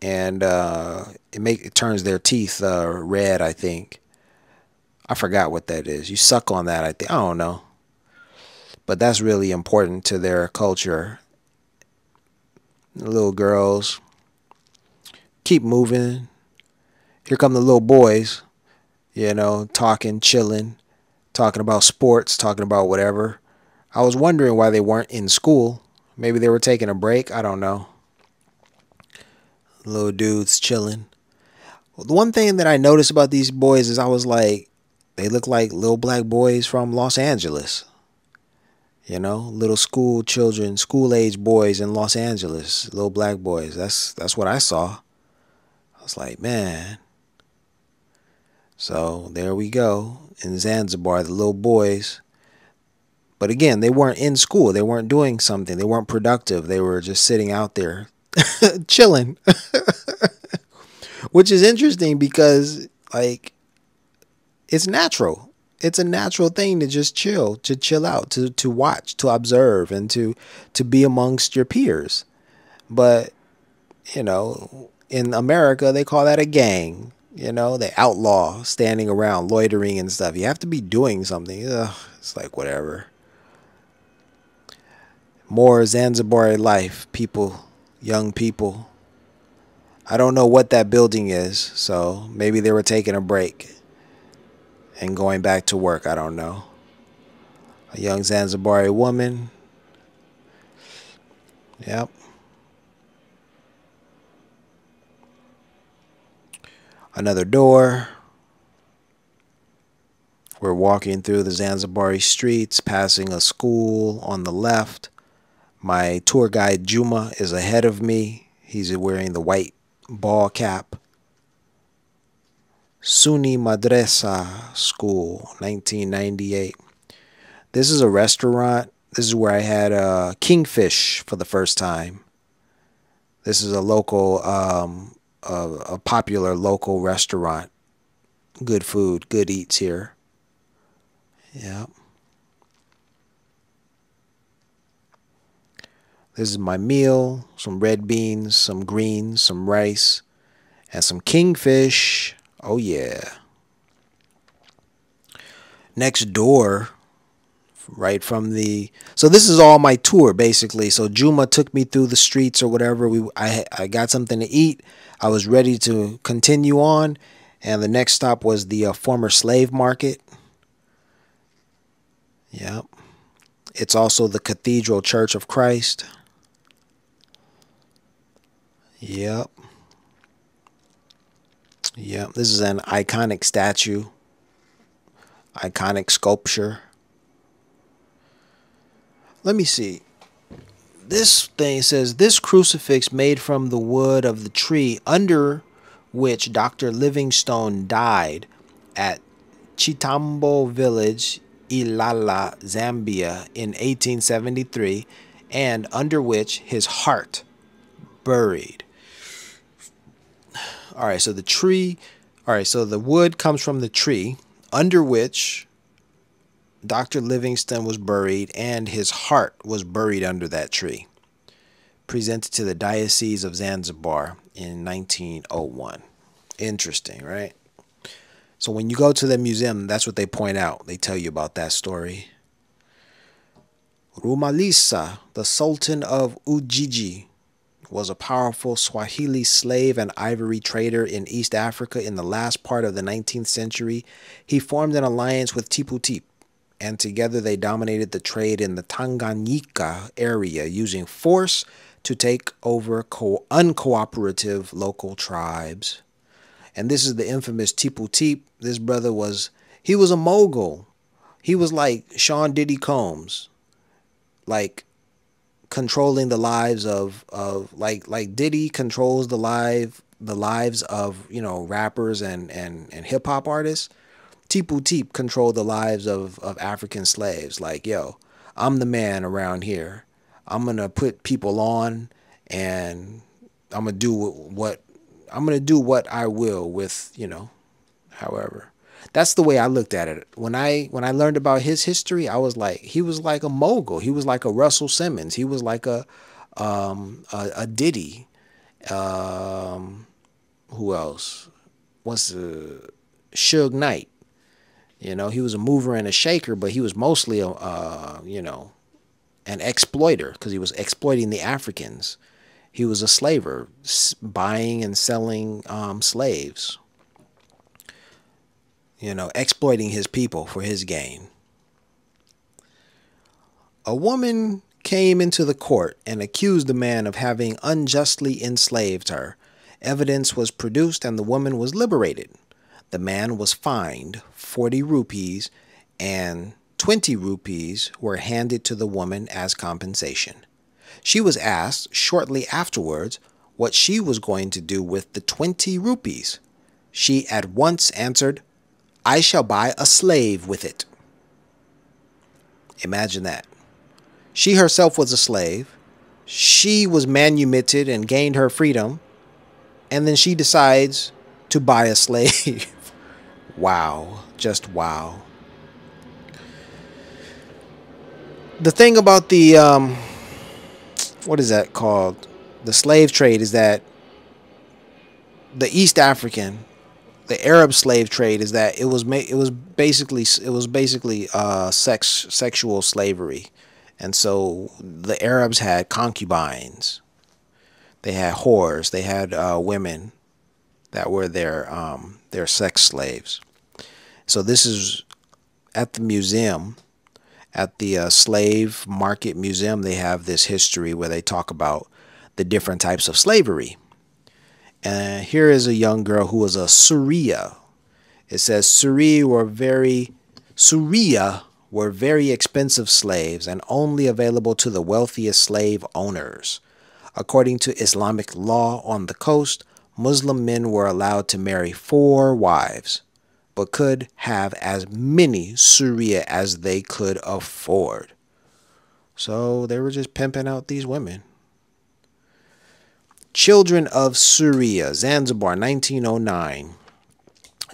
and it turns their teeth red, I think. I forgot what that is. You suck on that, I think. I don't know. But that's really important to their culture. The little girls. Keep moving. Here come the little boys, you know, talking, chilling, talking about sports, talking about whatever. I was wondering why they weren't in school. Maybe they were taking a break. I don't know. Little dudes chilling. The one thing that I noticed about these boys is I was like, they look like little black boys from Los Angeles. You know, little school children, school-age boys in Los Angeles, little black boys. That's what I saw. I was like, man. So there we go. In Zanzibar, the little boys. But again, they weren't in school. They weren't doing something. They weren't productive. They were just sitting out there chilling. Which is interesting because, like, it's natural. It's a natural thing to just chill out, to watch, to observe, and to be amongst your peers. But, you know, in America, they call that a gang. You know, they outlaw standing around, loitering and stuff. You have to be doing something. Ugh, it's like whatever. More Zanzibari life, people, young people. I don't know what that building is, so maybe they were taking a break. and going back to work. I don't know. A young Zanzibari woman. Yep. Another door. We're walking through the Zanzibari streets, passing a school on the left. My tour guide Juma is ahead of me. He's wearing the white ball cap. Sunni Madrasa School, 1998. This is a restaurant. This is where I had kingfish for the first time. This is a local, a popular local restaurant. Good food, good eats here. Yeah. This is my meal. Some red beans, some greens, some rice, and some kingfish. Oh yeah. Next door, right from the, so this is all my tour basically. So Juma took me through the streets or whatever. I got something to eat. I was ready to continue on, and the next stop was the former slave market. Yep. It's also the Cathedral Church of Christ. Yep. Yep. This is an iconic statue. Iconic sculpture. Let me see. This thing says, this crucifix made from the wood of the tree under which Dr. Livingstone died at Chitambo village, Ilala, Zambia in 1873, and under which his heart buried. All right, so the tree, all right, so the wood comes from the tree under which Dr. Livingstone was buried, and his heart was buried under that tree. Presented to the Diocese of Zanzibar in 1901. Interesting, right? So when you go to the museum, that's what they point out. They tell you about that story. Rumalisa, the Sultan of Ujiji, was a powerful Swahili slave and ivory trader in East Africa in the last part of the 19th century. He formed an alliance with Tipu Tip, and together they dominated the trade in the Tanganyika area, using force to take over uncooperative local tribes. And this is the infamous Tipu Tip. This brother he was a mogul. He was like Sean Diddy Combs, like controlling the lives of like Diddy controls the lives of, you know, rappers and hip hop artists. Tipu Tip controlled the lives of African slaves. Like, yo, I'm the man around here. I'm gonna put people on, and I'm gonna do what I will with, you know, however. That's the way I looked at it. When I learned about his history, I was like, he was like a mogul. He was like a Russell Simmons. He was like a Diddy. Who else? What's Suge Knight? You know, he was a mover and a shaker, but he was mostly a you know, an exploiter, because he was exploiting the Africans. He was a slaver, buying and selling slaves. You know, exploiting his people for his gain. A woman came into the court and accused the man of having unjustly enslaved her. Evidence was produced and the woman was liberated. The man was fined 40 rupees, and 20 rupees were handed to the woman as compensation. She was asked shortly afterwards what she was going to do with the 20 rupees. She at once answered, "I shall buy a slave with it." Imagine that. She herself was a slave. She was manumitted and gained her freedom. And then she decides to buy a slave. Wow. Just wow. The thing about the, what is that called? The slave trade is that the East African, the Arab slave trade is that it was basically sexual slavery. And so the Arabs had concubines. They had whores. They had women that were their sex slaves. So this is at the museum, at the slave market museum. They have this history where they talk about the different types of slavery. And here is a young girl who was a Surya. It says Surya were very expensive slaves and only available to the wealthiest slave owners. According to Islamic law on the coast, Muslim men were allowed to marry 4 wives, but could have as many Surya as they could afford. So they were just pimping out these women. Children of Surya, Zanzibar, 1909.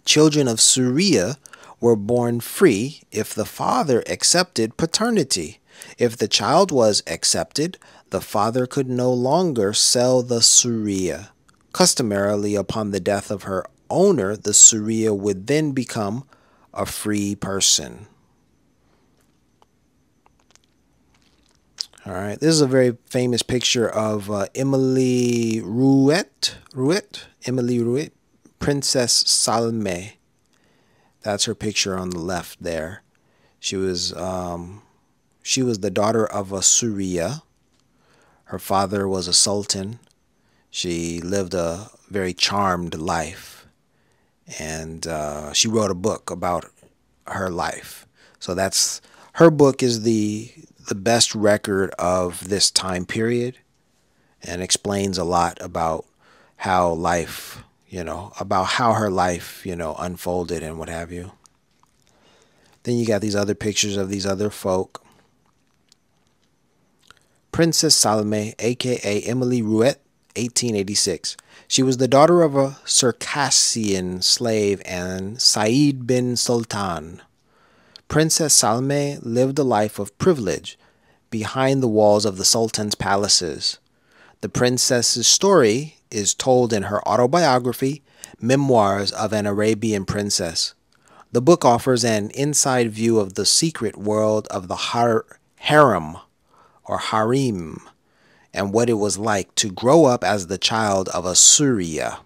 Children of Surya were born free if the father accepted paternity. If the child was accepted, the father could no longer sell the Surya. Customarily, upon the death of her owner, the Surya would then become a free person. All right, this is a very famous picture of Emily Rouet, Princess Salome. That's her picture on the left there. She was the daughter of a Surya. Her father was a sultan. She lived a very charmed life, and she wrote a book about her life. So that's her book is the best record of this time period, and explains a lot about how life, about how her life, unfolded and what have you. Then you got these other pictures of these other folk. Princess Salome, aka Emily Rouet, 1886. She was the daughter of a Circassian slave and Said bin Sultan. Princess Salome lived a life of privilege behind the walls of the Sultan's palaces. The princess's story is told in her autobiography, Memoirs of an Arabian Princess. The book offers an inside view of the secret world of the harem or harem and what it was like to grow up as the child of a Surya.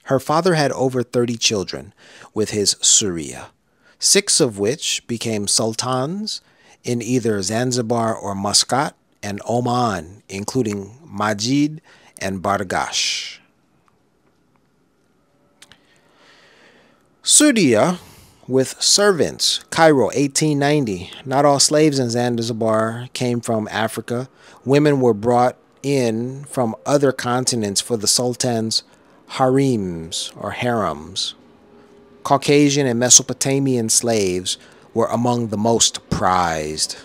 Her father had over 30 children with his Surya, 6 of which became sultans in either Zanzibar or Muscat and Oman, including Majid and Bargash. Surya with servants, Cairo, 1890. Not all slaves in Zanzibar came from Africa. Women were brought in from other continents for the Sultan's harems or harems. Caucasian and Mesopotamian slaves were among the most prized.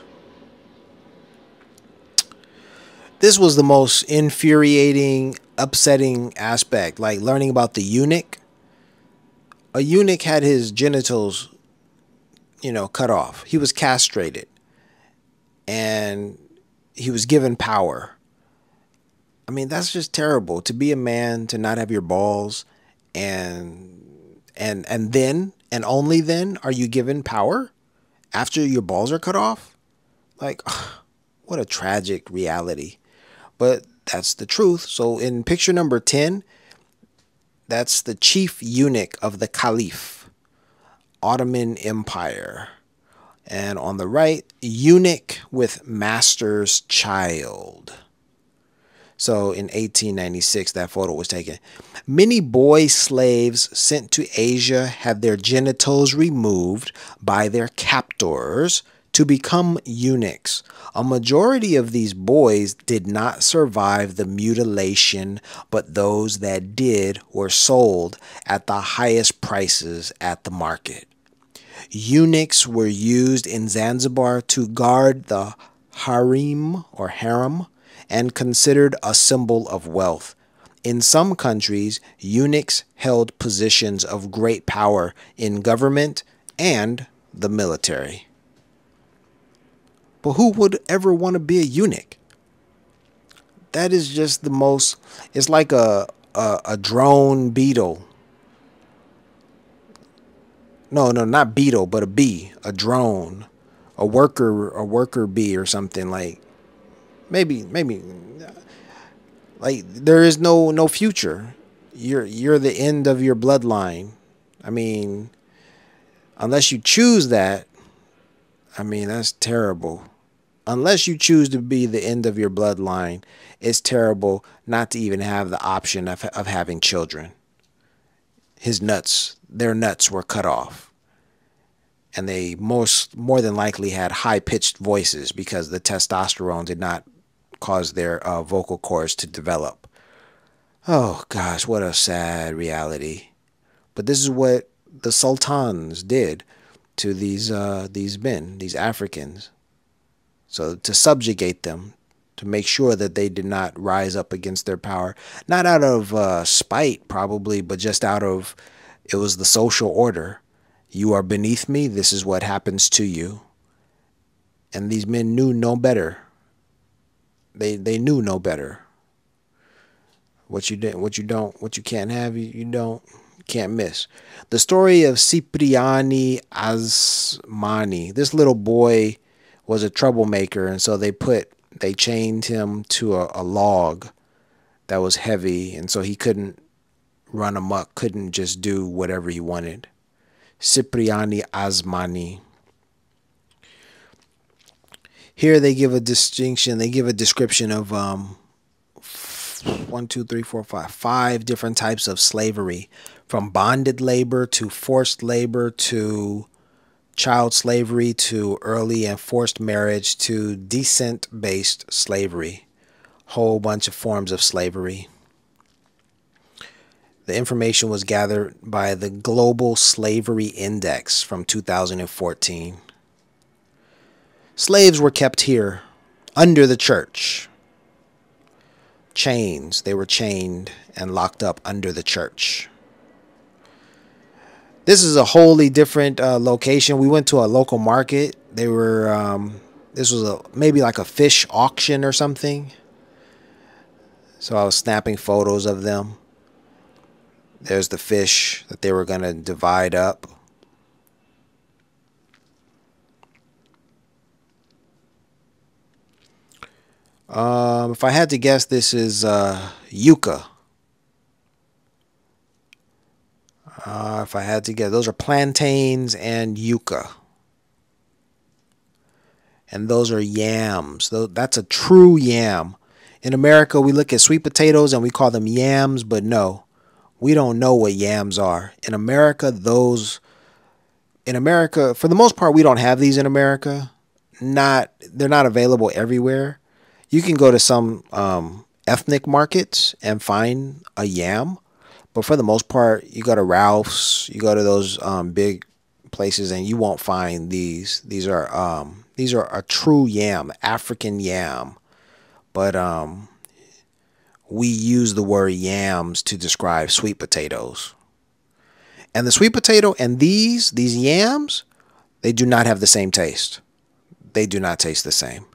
This was the most infuriating, upsetting aspect, like learning about the eunuch. A eunuch had his genitals, cut off. He was castrated, and he was given power. I mean, that's just terrible. To be a man, to not have your balls, and then, and only then, are you given power after your balls are cut off? Like, what a tragic reality. But that's the truth. So in picture number 10, that's the chief eunuch of the Caliph, Ottoman Empire. And on the right, eunuch with master's child. So in 1896, that photo was taken. Many boy slaves sent to Asia had their genitals removed by their captors to become eunuchs. A majority of these boys did not survive the mutilation, but those that did were sold at the highest prices at the market. Eunuchs were used in Zanzibar to guard the harem or harem and considered a symbol of wealth. In some countries, eunuchs held positions of great power in government and the military. But who would ever want to be a eunuch? That is just the most, it's like a drone beetle. No, not beetle, but a bee, a drone, a worker bee or something like. Maybe like there is no future. You're the end of your bloodline. I mean, Unless you choose that, I mean, that's terrible. Unless you choose to be the end of your bloodline, it's terrible not to even have the option of having children. Their nuts were cut off. And they more than likely had high-pitched voices because the testosterone did not cause their vocal cords to develop. Oh gosh, what a sad reality. But this is what the sultans did to these men, these Africans. So to subjugate them, to make sure that they did not rise up against their power, not out of spite probably, but just out of, it was the social order. You are beneath me, this is what happens to you. And these men knew no better. They knew no better. What you can't have, you can't miss. The story of Cipriani Asmani. This little boy was a troublemaker, and so they chained him to a log that was heavy, and so he couldn't run amok, couldn't just do whatever he wanted. Cipriani Asmani. Here they give a distinction, they give a description of 5 different types of slavery, from bonded labor to forced labor to child slavery to early and forced marriage to descent-based slavery. Whole bunch of forms of slavery. The information was gathered by the Global Slavery Index from 2014. Slaves were kept here under the church. Chains. They were chained and locked up under the church. This is a wholly different location. We went to a local market. They were, this was maybe like a fish auction or something. So I was snapping photos of them. There's the fish that they were going to divide up. If I had to guess, this is yucca. If I had to guess, those are plantains and yucca. And those are yams. That's a true yam. In America, we look at sweet potatoes and we call them yams, but no, we don't know what yams are. In America, for the most part, we don't have these in America. They're not available everywhere. You can go to some ethnic markets and find a yam, but for the most part, you go to Ralph's, you go to those big places, and you won't find these. These are a true yam, African yam, but we use the word yams to describe sweet potatoes. And the sweet potato and these yams, they do not have the same taste. They do not taste the same.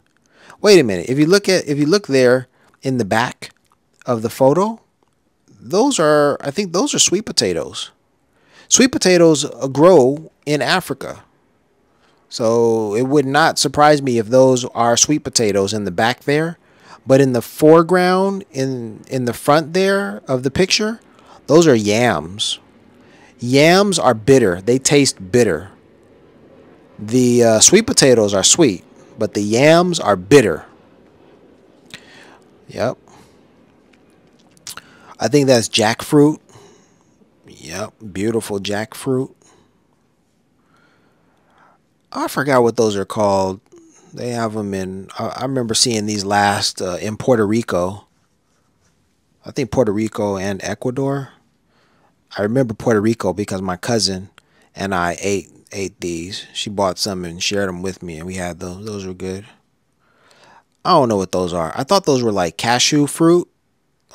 Wait a minute. If you look there in the back of the photo, I think those are sweet potatoes. Sweet potatoes grow in Africa. So it would not surprise me if those are sweet potatoes in the back there. But in the foreground, in the front there of the picture, those are yams. Yams are bitter. They taste bitter. The sweet potatoes are sweet, but the yams are bitter. Yep. I think that's jackfruit. Yep, beautiful jackfruit. I forgot what those are called. They have them in, I remember seeing these last in Puerto Rico. I think Puerto Rico and Ecuador. I remember Puerto Rico because my cousin and I ate these. She bought some and shared them with me, and we had those. Those were good. I don't know what those are. I thought those were like cashew fruit,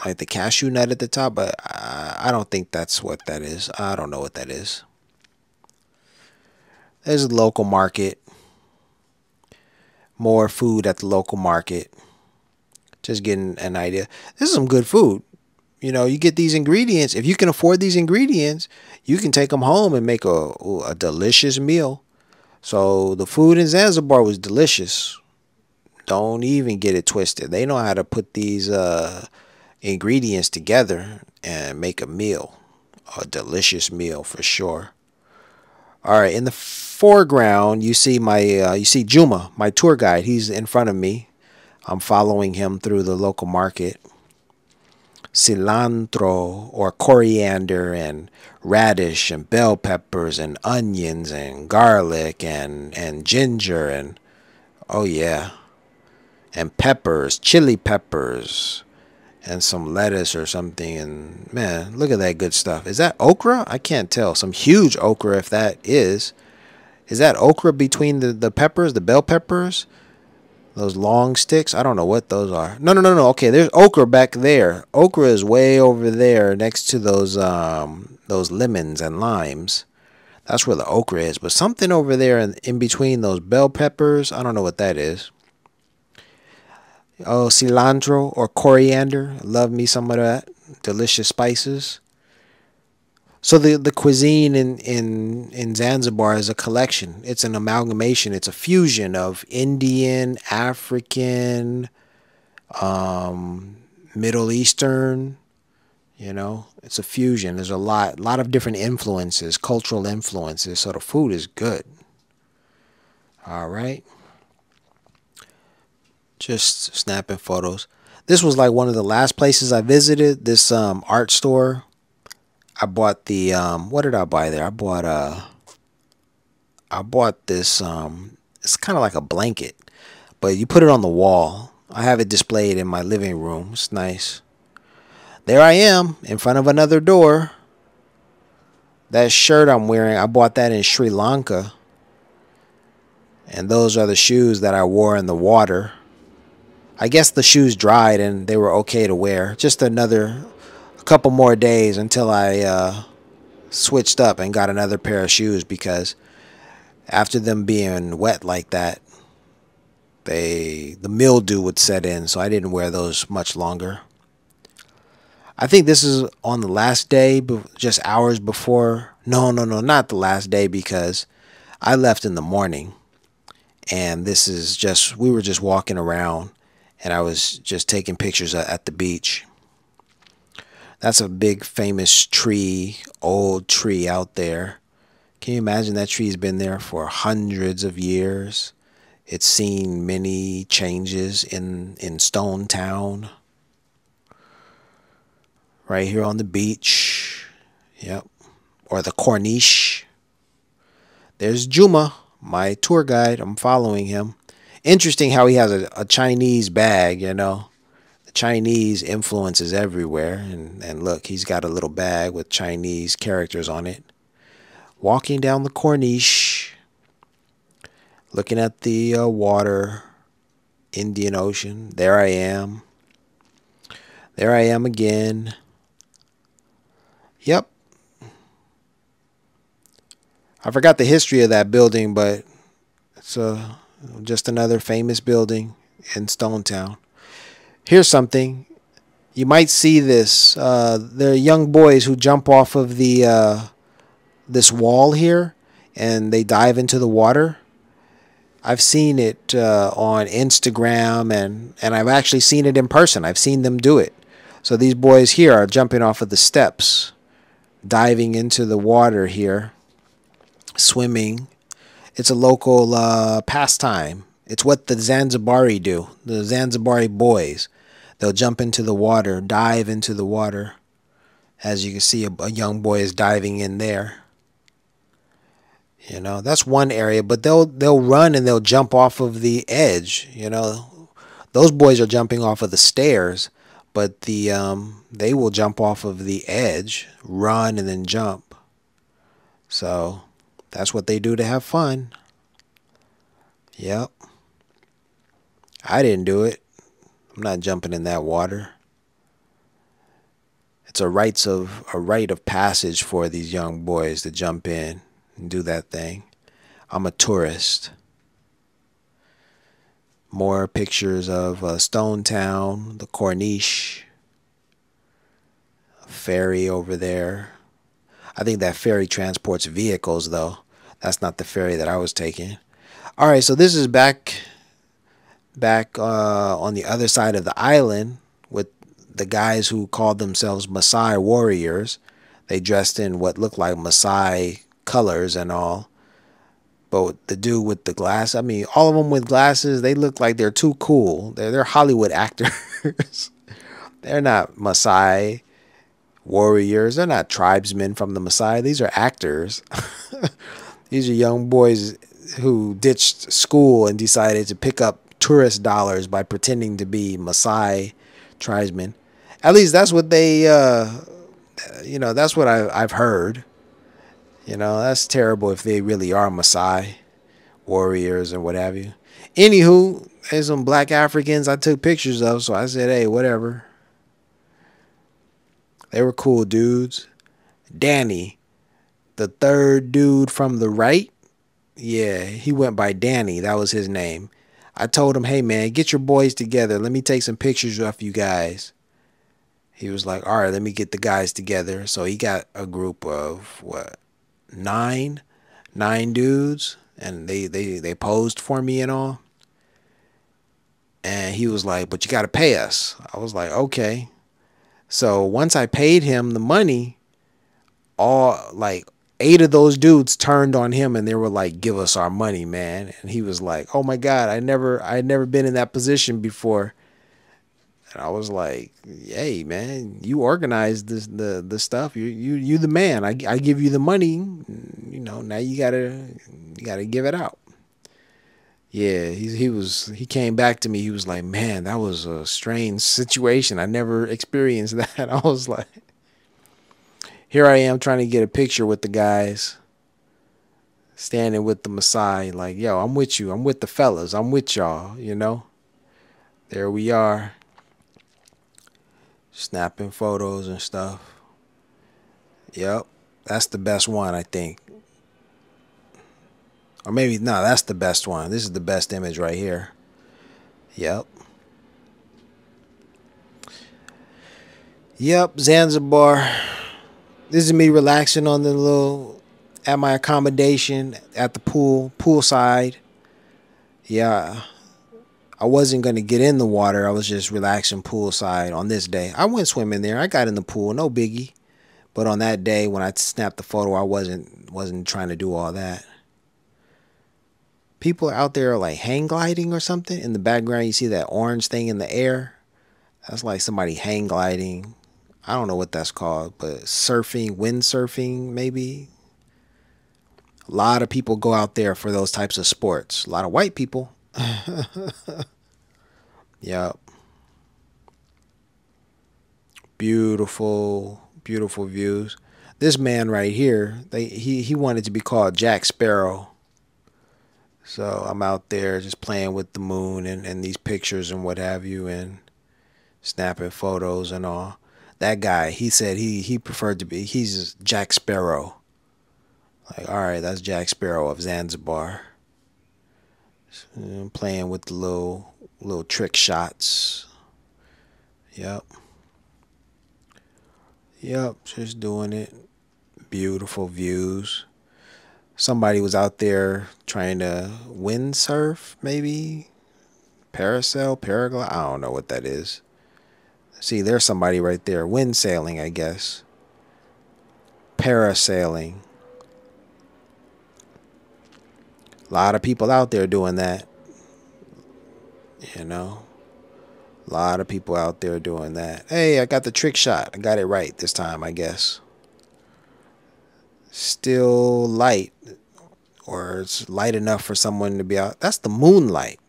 like the cashew nut at the top, but I don't think that's what that is. I don't know what that is. There's a local market. More food at the local market. Just getting an idea. This is some good food. You know, you get these ingredients. If you can afford these ingredients, you can take them home and make a delicious meal. So the food in Zanzibar was delicious. Don't even get it twisted. They know how to put these ingredients together and make a meal. A delicious meal for sure. All right, in the foreground, you see you see Juma, my tour guide. He's in front of me. I'm following him through the local market. Cilantro or coriander and radish and bell peppers and onions and garlic and ginger and oh yeah, and peppers, chili peppers and some lettuce or something. And man, look at that good stuff. Is that okra? I can't tell. Some huge okra if that is. Is that okra between the peppers, the bell peppers? Those long sticks? I don't know what those are. No, no, no, no. Okay, there's okra back there. Okra is way over there next to those lemons and limes. That's where the okra is. But something over there in between those bell peppers, I don't know what that is. Oh, cilantro or coriander. Love me some of that. Delicious spices. So the cuisine in Zanzibar is a collection. It's an amalgamation. It's a fusion of Indian, African, Middle Eastern. You know, it's a fusion. There's a lot of different influences, cultural influences. So the food is good. All right. Just snapping photos. This was like one of the last places I visited. This art store. I bought the what did I buy there? I bought this it's kind of like a blanket, but you put it on the wall. I have it displayed in my living room. It's nice. There I am in front of another door. That shirt I'm wearing, I bought that in Sri Lanka. And those are the shoes that I wore in the water. I guess the shoes dried and they were okay to wear. Just a couple more days until I switched up and got another pair of shoes, because after them being wet like that, the mildew would set in, so I didn't wear those much longer. I think this is on the last day, just hours before. No, no, no, not the last day, because I left in the morning, and this is just, we were just walking around, and I was just taking pictures at the beach. That's a big famous tree, old tree out there. Can you imagine that tree's been there for hundreds of years? It's seen many changes in Stone Town. Right here on the beach. Yep. Or the Corniche. There's Juma, my tour guide. I'm following him. Interesting how he has a Chinese bag, you know. Chinese influences everywhere, and look, he's got a little bag with Chinese characters on it. Walking down the Corniche, looking at the water, Indian Ocean. There I am. There I am again. Yep. I forgot the history of that building, but it's just another famous building in Stone Town. Here's something. You might see this. There are young boys who jump off of this wall here, and they dive into the water. I've seen it on Instagram, and I've actually seen it in person. I've seen them do it. So these boys here are jumping off of the steps, diving into the water here, swimming. It's a local pastime. It's what the Zanzibari do, the Zanzibari boys. They'll jump into the water, dive into the water. As you can see, a young boy is diving in there. You know, that's one area, but they'll run and they'll jump off of the edge. You know, those boys are jumping off of the stairs, but they will jump off of the edge, run and then jump. So that's what they do to have fun. Yep. I didn't do it. I'm not jumping in that water. It's a rite of passage for these young boys to jump in and do that thing. I'm a tourist. More pictures of Stone Town, the Corniche, a ferry over there. I think that ferry transports vehicles, though. That's not the ferry that I was taking. All right, so this is back on the other side of the island with the guys who called themselves Maasai warriors. They dressed in what looked like Maasai colors and all. But the dude with the glass, I mean, all of them with glasses, they look like they're too cool. They're Hollywood actors. They're not Maasai warriors. They're not tribesmen from the Maasai. These are actors. These are young boys who ditched school and decided to pick up tourist dollars by pretending to be Maasai tribesmen. At least that's what they, that's what I've heard. That's terrible if they really are Maasai warriors or what have you. Anywho, there's some black Africans I took pictures of, so I said, hey, whatever. They were cool dudes. Danny, the third dude from the right, yeah, he went by Danny. That was his name. I told him, hey, man, get your boys together. Let me take some pictures of you guys. He was like, all right, let me get the guys together. So he got a group of, what, nine dudes. And they posed for me and all. And he was like, but you got to pay us. I was like, okay. So once I paid him the money, all like 8 of those dudes turned on him and they were like, give us our money, man. And he was like, oh my God, I had never been in that position before. And I was like, hey man, you organized the stuff. You the man. I give you the money. Now you gotta give it out. Yeah, he came back to me. He was like, man, that was a strange situation. I never experienced that. I was like, here I am trying to get a picture with the guys, standing with the Maasai, like, yo, I'm with you. I'm with the fellas. I'm with y'all, There we are. Snapping photos and stuff. Yep. That's the best one, I think. Or maybe, no, that's the best one. This is the best image right here. Yep. Yep, Zanzibar. This is me relaxing on at my accommodation at the poolside. Yeah. I wasn't going to get in the water. I was just relaxing poolside on this day. I went swimming there. I got in the pool, no biggie. But on that day when I snapped the photo, I wasn't trying to do all that. People out there are like hang gliding or something. In the background, you see that orange thing in the air. That's like somebody hang gliding. I don't know what that's called, but surfing, windsurfing, maybe. A lot of people go out there for those types of sports. A lot of white people. Yep. Beautiful, beautiful views. This man right here, he wanted to be called Jack Sparrow. So I'm out there just playing with the moon and these pictures and what have you and snapping photos and all. That guy, he said he preferred to be, he's Jack Sparrow. Like, all right, that's Jack Sparrow of Zanzibar. Playing with the little trick shots. Yep. Yep, just doing it. Beautiful views. Somebody was out there trying to windsurf, maybe? Parasail, paraglide? I don't know what that is. See, there's somebody right there. Wind sailing, I guess. Parasailing. A lot of people out there doing that. A lot of people out there doing that. Hey, I got the trick shot. I got it right this time, I guess. Still light. Or it's light enough for someone to be out. That's the moonlight.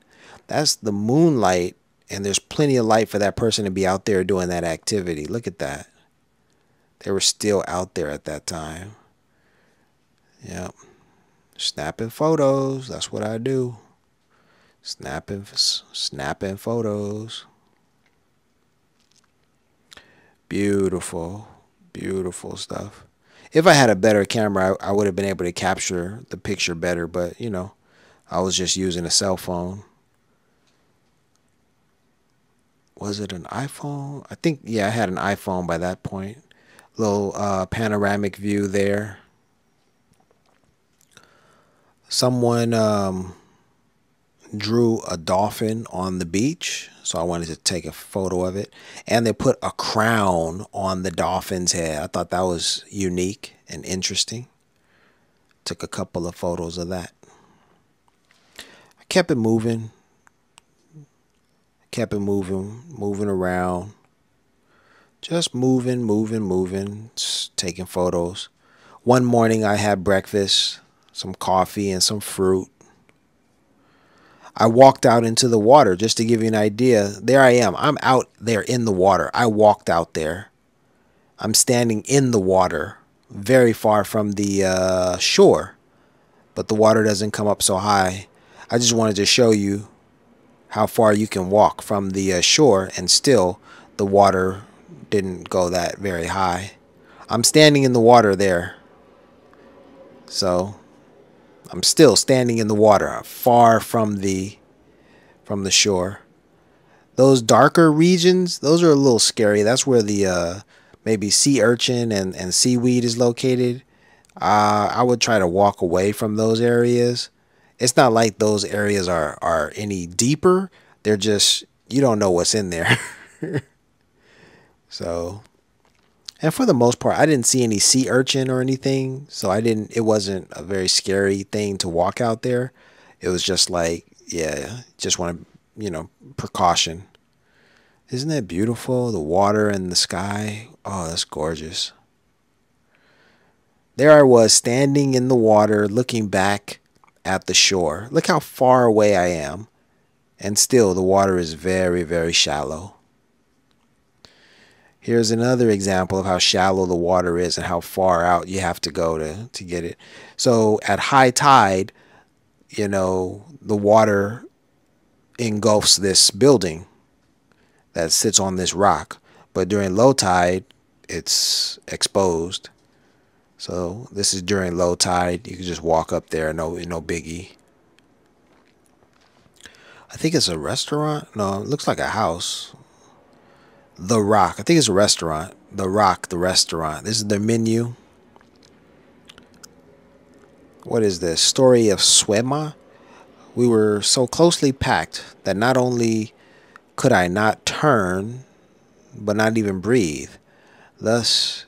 That's the moonlight. And there's plenty of light for that person to be out there doing that activity. Look at that. They were still out there at that time. Yep. Snapping photos. That's what I do. Snapping photos. Beautiful, beautiful stuff. If I had a better camera, I would have been able to capture the picture better. But, I was just using a cell phone. Was it an iPhone? I think, yeah, I had an iPhone by that point. Little panoramic view there. Someone drew a dolphin on the beach, so I wanted to take a photo of it. And they put a crown on the dolphin's head. I thought that was unique and interesting. Took a couple of photos of that. kept it moving, moving around, just moving, just taking photos. One morning I had breakfast, some coffee and some fruit. I walked out into the water just to give you an idea. There I am. I'm out there in the water. I walked out there. I'm standing in the water, very far from the shore, but the water doesn't come up so high. I just wanted to show you how far you can walk from the shore and still the water didn't go that very high. I'm standing in the water there. So I'm still standing in the water, far from the shore. Those darker regions, those are a little scary. That's where the maybe sea urchin and seaweed is located. I would try to walk away from those areas. It's not like those areas are any deeper. They're just, you don't know what's in there. So, and for the most part, I didn't see any sea urchin or anything. So it wasn't a very scary thing to walk out there. It was just like, yeah, just want to, precaution. Isn't that beautiful? The water and the sky. Oh, that's gorgeous. There I was standing in the water looking back at the shore. Look how far away I am. And still the water is very, very shallow. Here's another example of how shallow the water is and how far out you have to go to get it. So at high tide, the water engulfs this building that sits on this rock. But during low tide, it's exposed. So this is during low tide. You can just walk up there, no biggie. I think it's a restaurant. No, it looks like a house. The Rock. I think it's a restaurant. The Rock, the restaurant. This is their menu. What is this? Story of Swema. We were so closely packed that not only could I not turn, but not even breathe. Thus,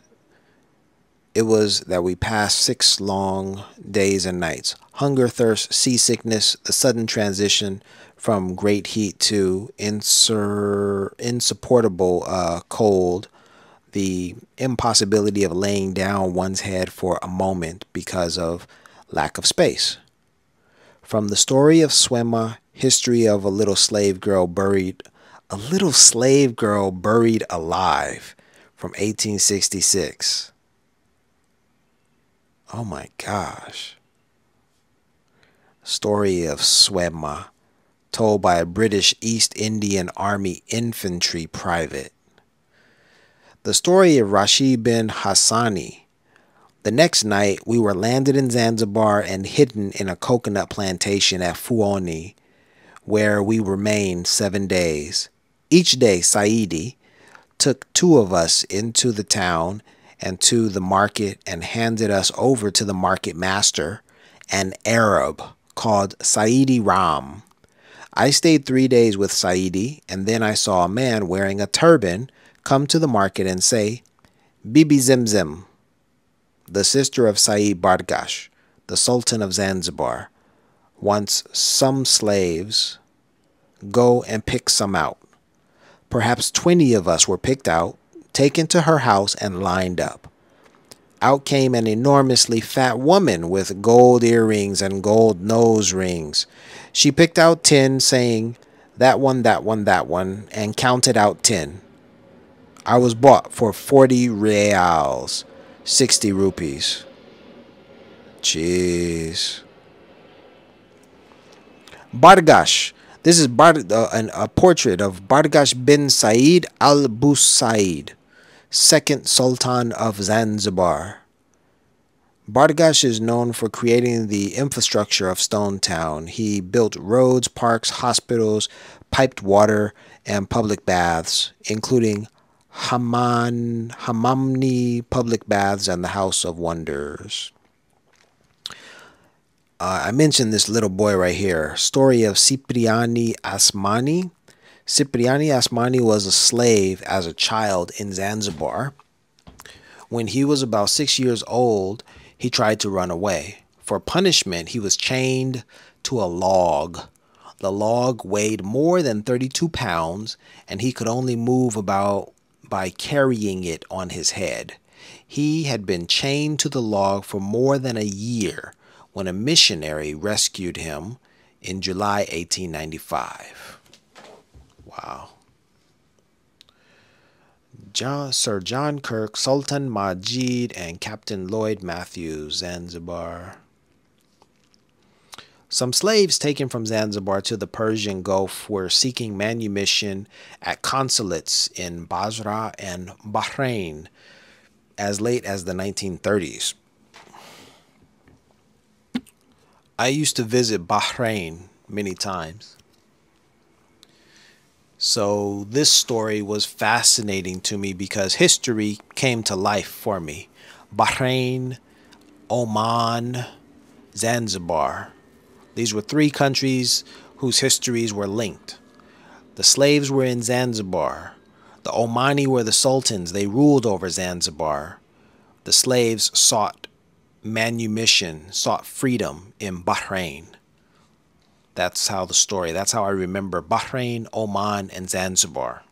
it was that we passed 6 long days and nights. Hunger, thirst, seasickness, the sudden transition from great heat to insupportable cold, the impossibility of laying down one's head for a moment because of lack of space. From the story of Swema, history of a little slave girl buried alive from 1866. Oh my gosh. Story of Swema, told by a British East Indian Army infantry private. The story of Rashid bin Hassani. The next night, we were landed in Zanzibar and hidden in a coconut plantation at Fuoni, where we remained 7 days. Each day, Saidi took 2 of us into the town and to the market and handed us over to the market master, an Arab called Saidi Ram. I stayed 3 days with Saidi, and then I saw a man wearing a turban come to the market and say, Bibi Zemzem, the sister of Said Bargash, the Sultan of Zanzibar, wants some slaves. Go and pick some out. Perhaps 20 of us were picked out, taken to her house, and lined up. Out came an enormously fat woman with gold earrings and gold nose rings. She picked out 10, saying, that one, that one, that one, and counted out 10. I was bought for 40 reals, 60 rupees. Jeez. Bargash. This is a portrait of Bargash bin Said al-Busaid, second Sultan of Zanzibar. Bargash is known for creating the infrastructure of Stone Town. He built roads, parks, hospitals, piped water, and public baths, including Hammamni public baths and the House of Wonders. I mentioned this little boy right here. Story of Cipriani Asmani. Cipriani Asmani was a slave as a child in Zanzibar. When he was about 6 years old, he tried to run away. For punishment, he was chained to a log The log weighed more than 32 pounds, and he could only move about by carrying it on his head. He had been chained to the log for more than a year when a missionary rescued him in July 1895. Wow. Sir John Kirk, Sultan Majid, and Captain Lloyd Matthews, Zanzibar. Some slaves taken from Zanzibar to the Persian Gulf were seeking manumission at consulates in Basra and Bahrain as late as the 1930s. I used to visit Bahrain many times. So this story was fascinating to me because history came to life for me. Bahrain, Oman, Zanzibar. These were three countries whose histories were linked. The slaves were in Zanzibar. The Omani were the sultans. They ruled over Zanzibar. The slaves sought manumission, sought freedom in Bahrain. That's how that's how I remember Bahrain, Oman, and Zanzibar.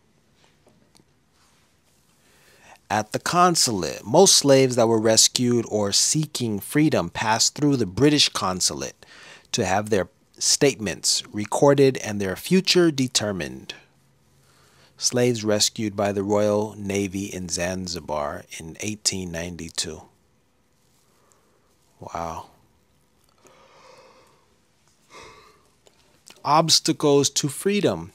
At the consulate, most slaves that were rescued or seeking freedom passed through the British consulate to have their statements recorded and their future determined. Slaves rescued by the Royal Navy in Zanzibar in 1892. Wow. Obstacles to freedom.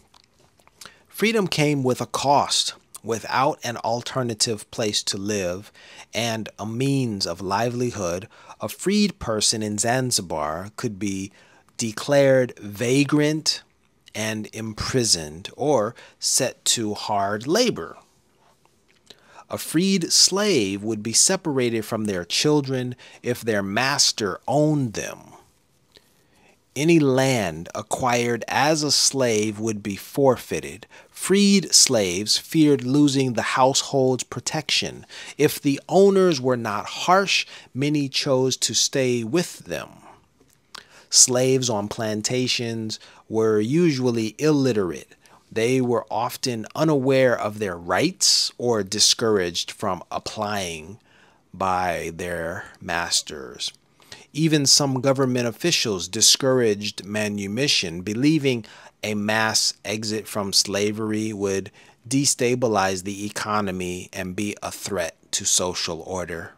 Freedom came with a cost. Without an alternative place to live and a means of livelihood, a freed person in Zanzibar could be declared vagrant and imprisoned or set to hard labor. A freed slave would be separated from their children if their master owned them. Any land acquired as a slave would be forfeited. Freed slaves feared losing the household's protection. If the owners were not harsh, many chose to stay with them. Slaves on plantations were usually illiterate. They were often unaware of their rights or discouraged from applying by their masters. Even some government officials discouraged manumission, believing a mass exit from slavery would destabilize the economy and be a threat to social order.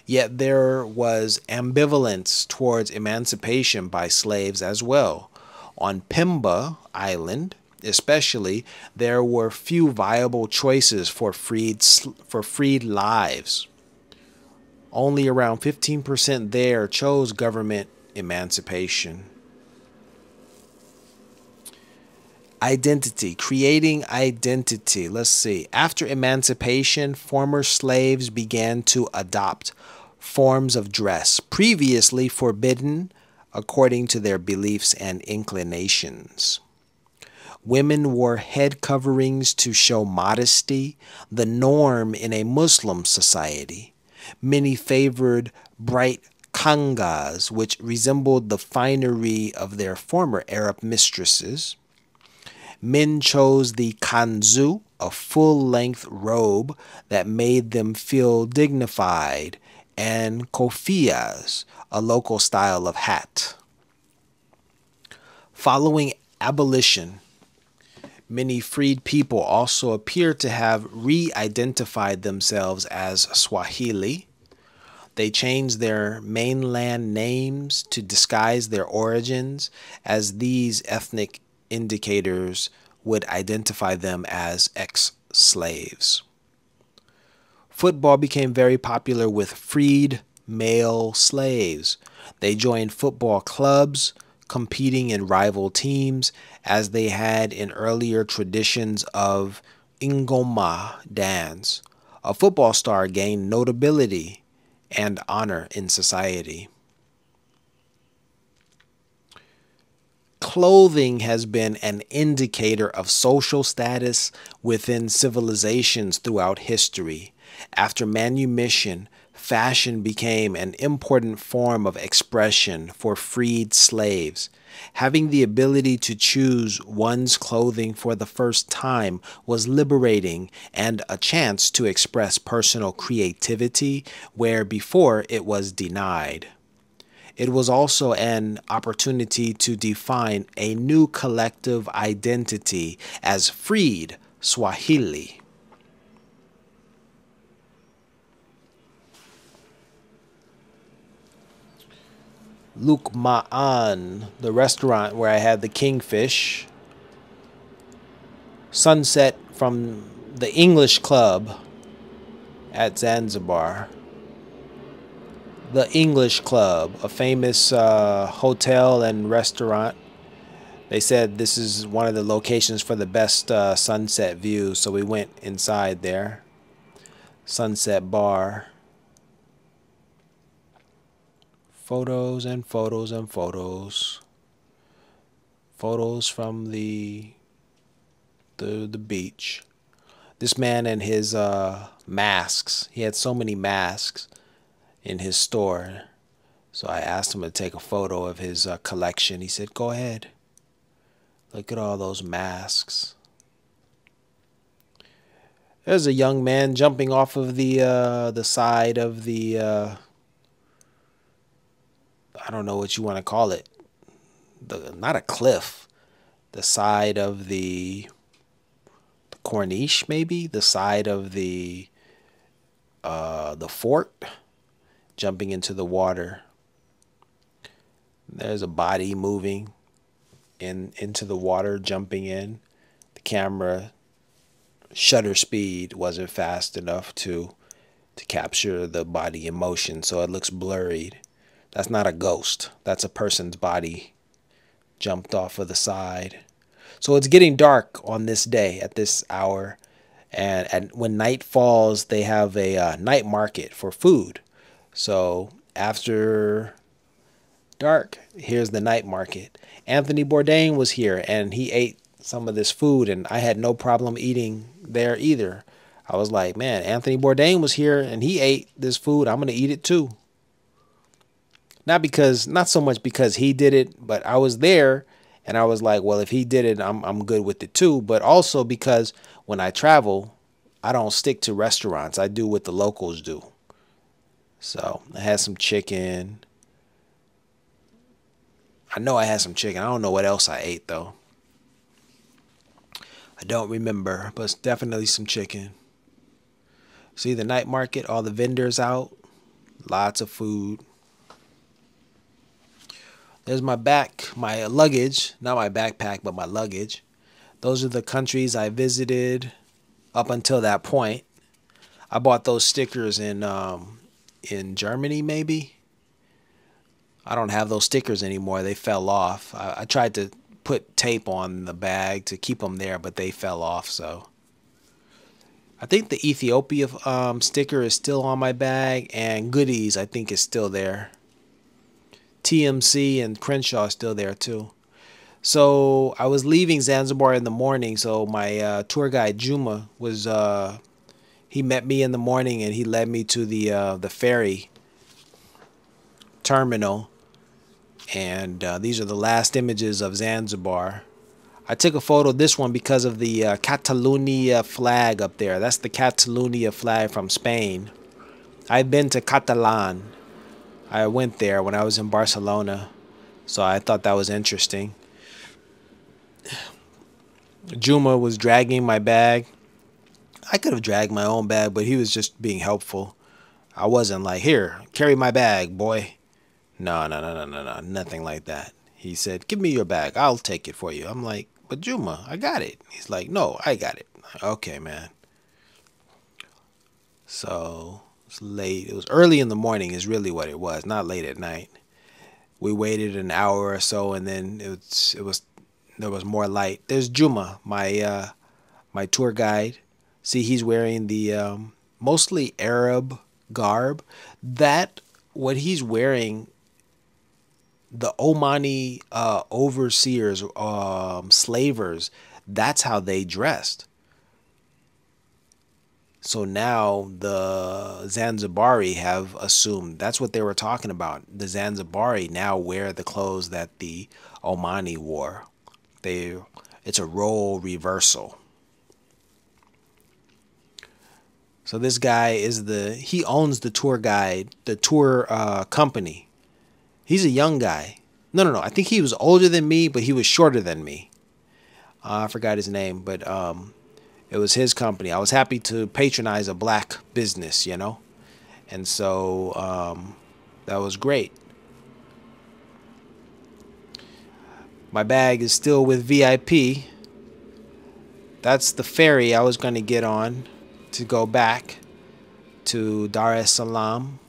Yet there was ambivalence towards emancipation by slaves as well. On Pemba Island, especially, there were few viable choices for freed lives. Only around 15% there chose government emancipation. Identity, creating identity. Let's see. After emancipation, former slaves began to adopt forms of dress previously forbidden according to their beliefs and inclinations. Women wore head coverings to show modesty, the norm in a Muslim society. Many favored bright kangas, which resembled the finery of their former Arab mistresses. Men chose the kanzu, a full-length robe that made them feel dignified, and kofiyas, a local style of hat. Following abolition, many freed people also appear to have re-identified themselves as Swahili. They changed their mainland names to disguise their origins, as these ethnic indicators would identify them as ex-slaves. Football became very popular with freed male slaves. They joined football clubs, competing in rival teams, as they had in earlier traditions of Ingoma dance. A football star gained notability and honor in society. Clothing has been an indicator of social status within civilizations throughout history. After manumission, fashion became an important form of expression for freed slaves. Having the ability to choose one's clothing for the first time was liberating and a chance to express personal creativity where before it was denied. It was also an opportunity to define a new collective identity as freed Swahili. Lukmaan, the restaurant where I had the kingfish. Sunset from the English Club at Zanzibar. The English Club, a famous hotel and restaurant. They said this is one of the locations for the best sunset views, so we went inside there. Sunset Bar. Photos and photos and photos. Photos from the beach. This man and his masks. He had so many masks in his store. So I asked him to take a photo of his collection. He said, "Go ahead. Look at all those masks." There's a young man jumping off of the side of the I don't know what you want to call it. Not a cliff. The side of the corniche, maybe the side of the fort, jumping into the water. There's a body moving into the water, jumping in. The camera shutter speed wasn't fast enough to capture the body in motion, so it looks blurred. That's not a ghost. That's a person's body jumped off of the side. So it's getting dark on this day at this hour. And when night falls, they have a night market for food. So after dark, here's the night market. Anthony Bourdain was here, and he ate some of this food, and I had no problem eating there either. I was like, man, Anthony Bourdain was here, and he ate this food. I'm going to eat it too. Not so much because he did it, but I was there and I was like, well, if he did it, I'm good with it too. But also because when I travel, I don't stick to restaurants. I do what the locals do. So I had some chicken. I know I had some chicken. I don't know what else I ate though. I don't remember, but it's definitely some chicken. See the night market, all the vendors out, lots of food. There's my luggage, not my backpack, but my luggage. Those are the countries I visited up until that point. I bought those stickers in Germany, maybe. I don't have those stickers anymore. They fell off. I tried to put tape on the bag to keep them there, but they fell off. So I think the Ethiopia sticker is still on my bag, and Goodies I think is still there. TMC and Crenshaw is still there too. So I was leaving Zanzibar in the morning. So my tour guide Juma was he met me in the morning and he led me to the ferry terminal. And these are the last images of Zanzibar. I took a photo of this one because of the Catalonia flag up there. That's the Catalonia flag from Spain. I've been to Catalan. I went there when I was in Barcelona, so I thought that was interesting. Juma was dragging my bag. I could have dragged my own bag, but he was just being helpful. I wasn't like, here, carry my bag, boy. No, nothing like that. He said, give me your bag. I'll take it for you. I'm like, but Juma, I got it. He's like, no, I got it. Okay, man. So it's late. It was early in the morning is really what it was, not late at night. We waited an hour or so, and then there was more light. There's Juma, my tour guide. See, he's wearing the mostly Arab garb. What he's wearing, the Omani overseers, slavers, that's how they dressed. So now the Zanzibari have assumed that's what they were talking about. The Zanzibari now wear the clothes that the Omani wore. It's a role reversal. So this guy he owns the tour guide, the tour company. He's a young guy. No. I think he was older than me, but he was shorter than me. I forgot his name, but it was his company. I was happy to patronize a black business, you know, and so that was great. My bag is still with VIP. That's the ferry I was going to get on to go back to Dar es Salaam.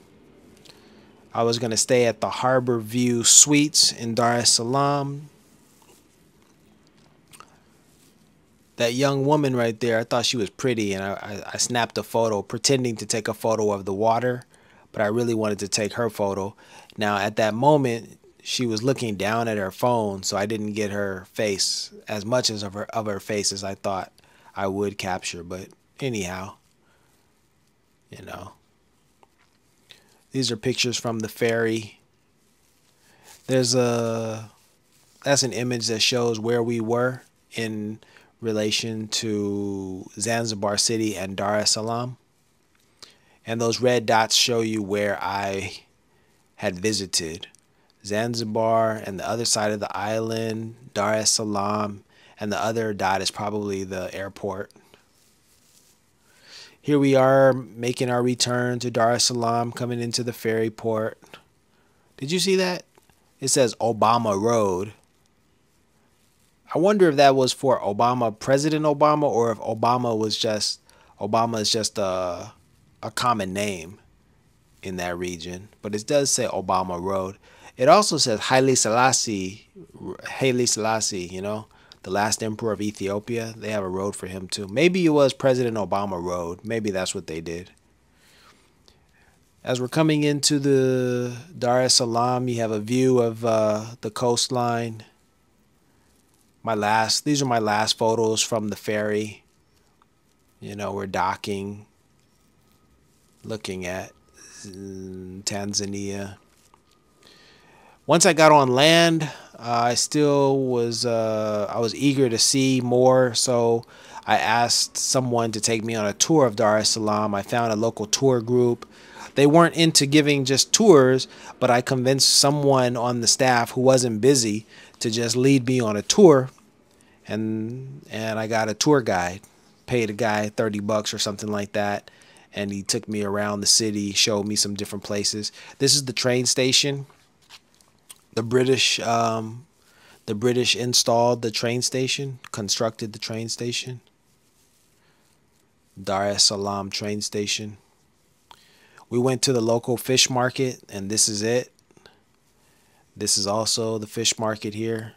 I was going to stay at the Harbor View Suites in Dar es Salaam. That young woman right there, I thought she was pretty, and I snapped a photo pretending to take a photo of the water, but I really wanted to take her photo. Now, at that moment, she was looking down at her phone, so I didn't get her face as much as of her face as I thought I would capture. But anyhow, you know, these are pictures from the ferry. That's an image that shows where we were in relation to Zanzibar City and Dar es Salaam. And those red dots show you where I had visited. Zanzibar and the other side of the island, Dar es Salaam, and the other dot is probably the airport. Here we are making our return to Dar es Salaam, coming into the ferry port. Did you see that? It says Obama Road. I wonder if that was for President Obama, or if Obama is just a common name in that region. But it does say Obama Road. It also says Haile Selassie, you know, the last emperor of Ethiopia. They have a road for him too. Maybe it was President Obama Road. Maybe that's what they did. As we're coming into the Dar es Salaam, you have a view of the coastline. These are my last photos from the ferry. You know, we're docking, looking at Tanzania. Once I got on land, I was eager to see more, so I asked someone to take me on a tour of Dar es Salaam. I found a local tour group. They weren't into giving just tours, but I convinced someone on the staff who wasn't busy to just lead me on a tour, and I got a tour guide. Paid a guy $30 or something like that, and he took me around the city, showed me some different places. This is the train station. The British installed the train station, constructed the train station. Dar es Salaam train station. We went to the local fish market, and this is it. This is also the fish market here.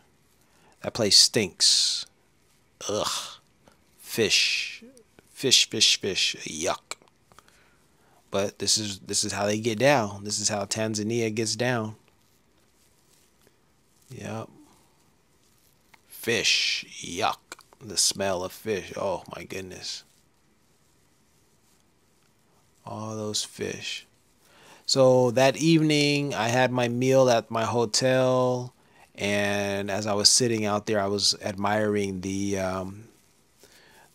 That place stinks. Ugh. Fish. Yuck. But this is how they get down. This is how Tanzania gets down. Yep. Fish. Yuck. The smell of fish. Oh my goodness. All those fish. So that evening I had my meal at my hotel, and as I was sitting out there, I was admiring the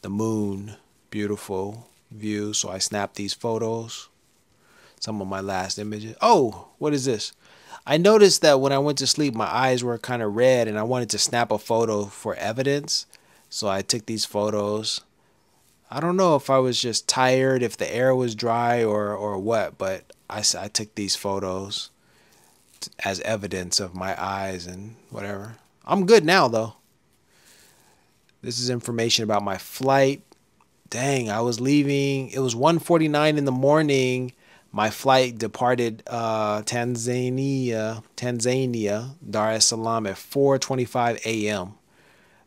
moon. Beautiful view. So I snapped these photos. Some of my last images. Oh, what is this? I noticed that when I went to sleep, my eyes were kind of red, and I wanted to snap a photo for evidence. So I took these photos. I don't know if I was just tired, if the air was dry, or what, but I took these photos as evidence of my eyes and whatever. I'm good now, though. This is information about my flight. Dang, I was leaving. It was 1:49 in the morning. My flight departed Tanzania, Dar es Salaam at 4:25 a.m.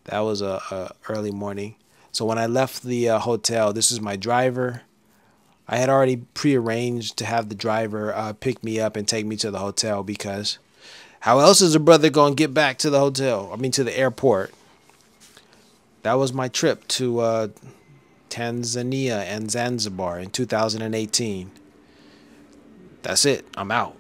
That was a early morning. So when I left the hotel, this is my driver. I had already prearranged to have the driver pick me up and take me to the hotel, because how else is a brother going to get back to the hotel? I mean, to the airport. That was my trip to Tanzania and Zanzibar in 2018. That's it. I'm out.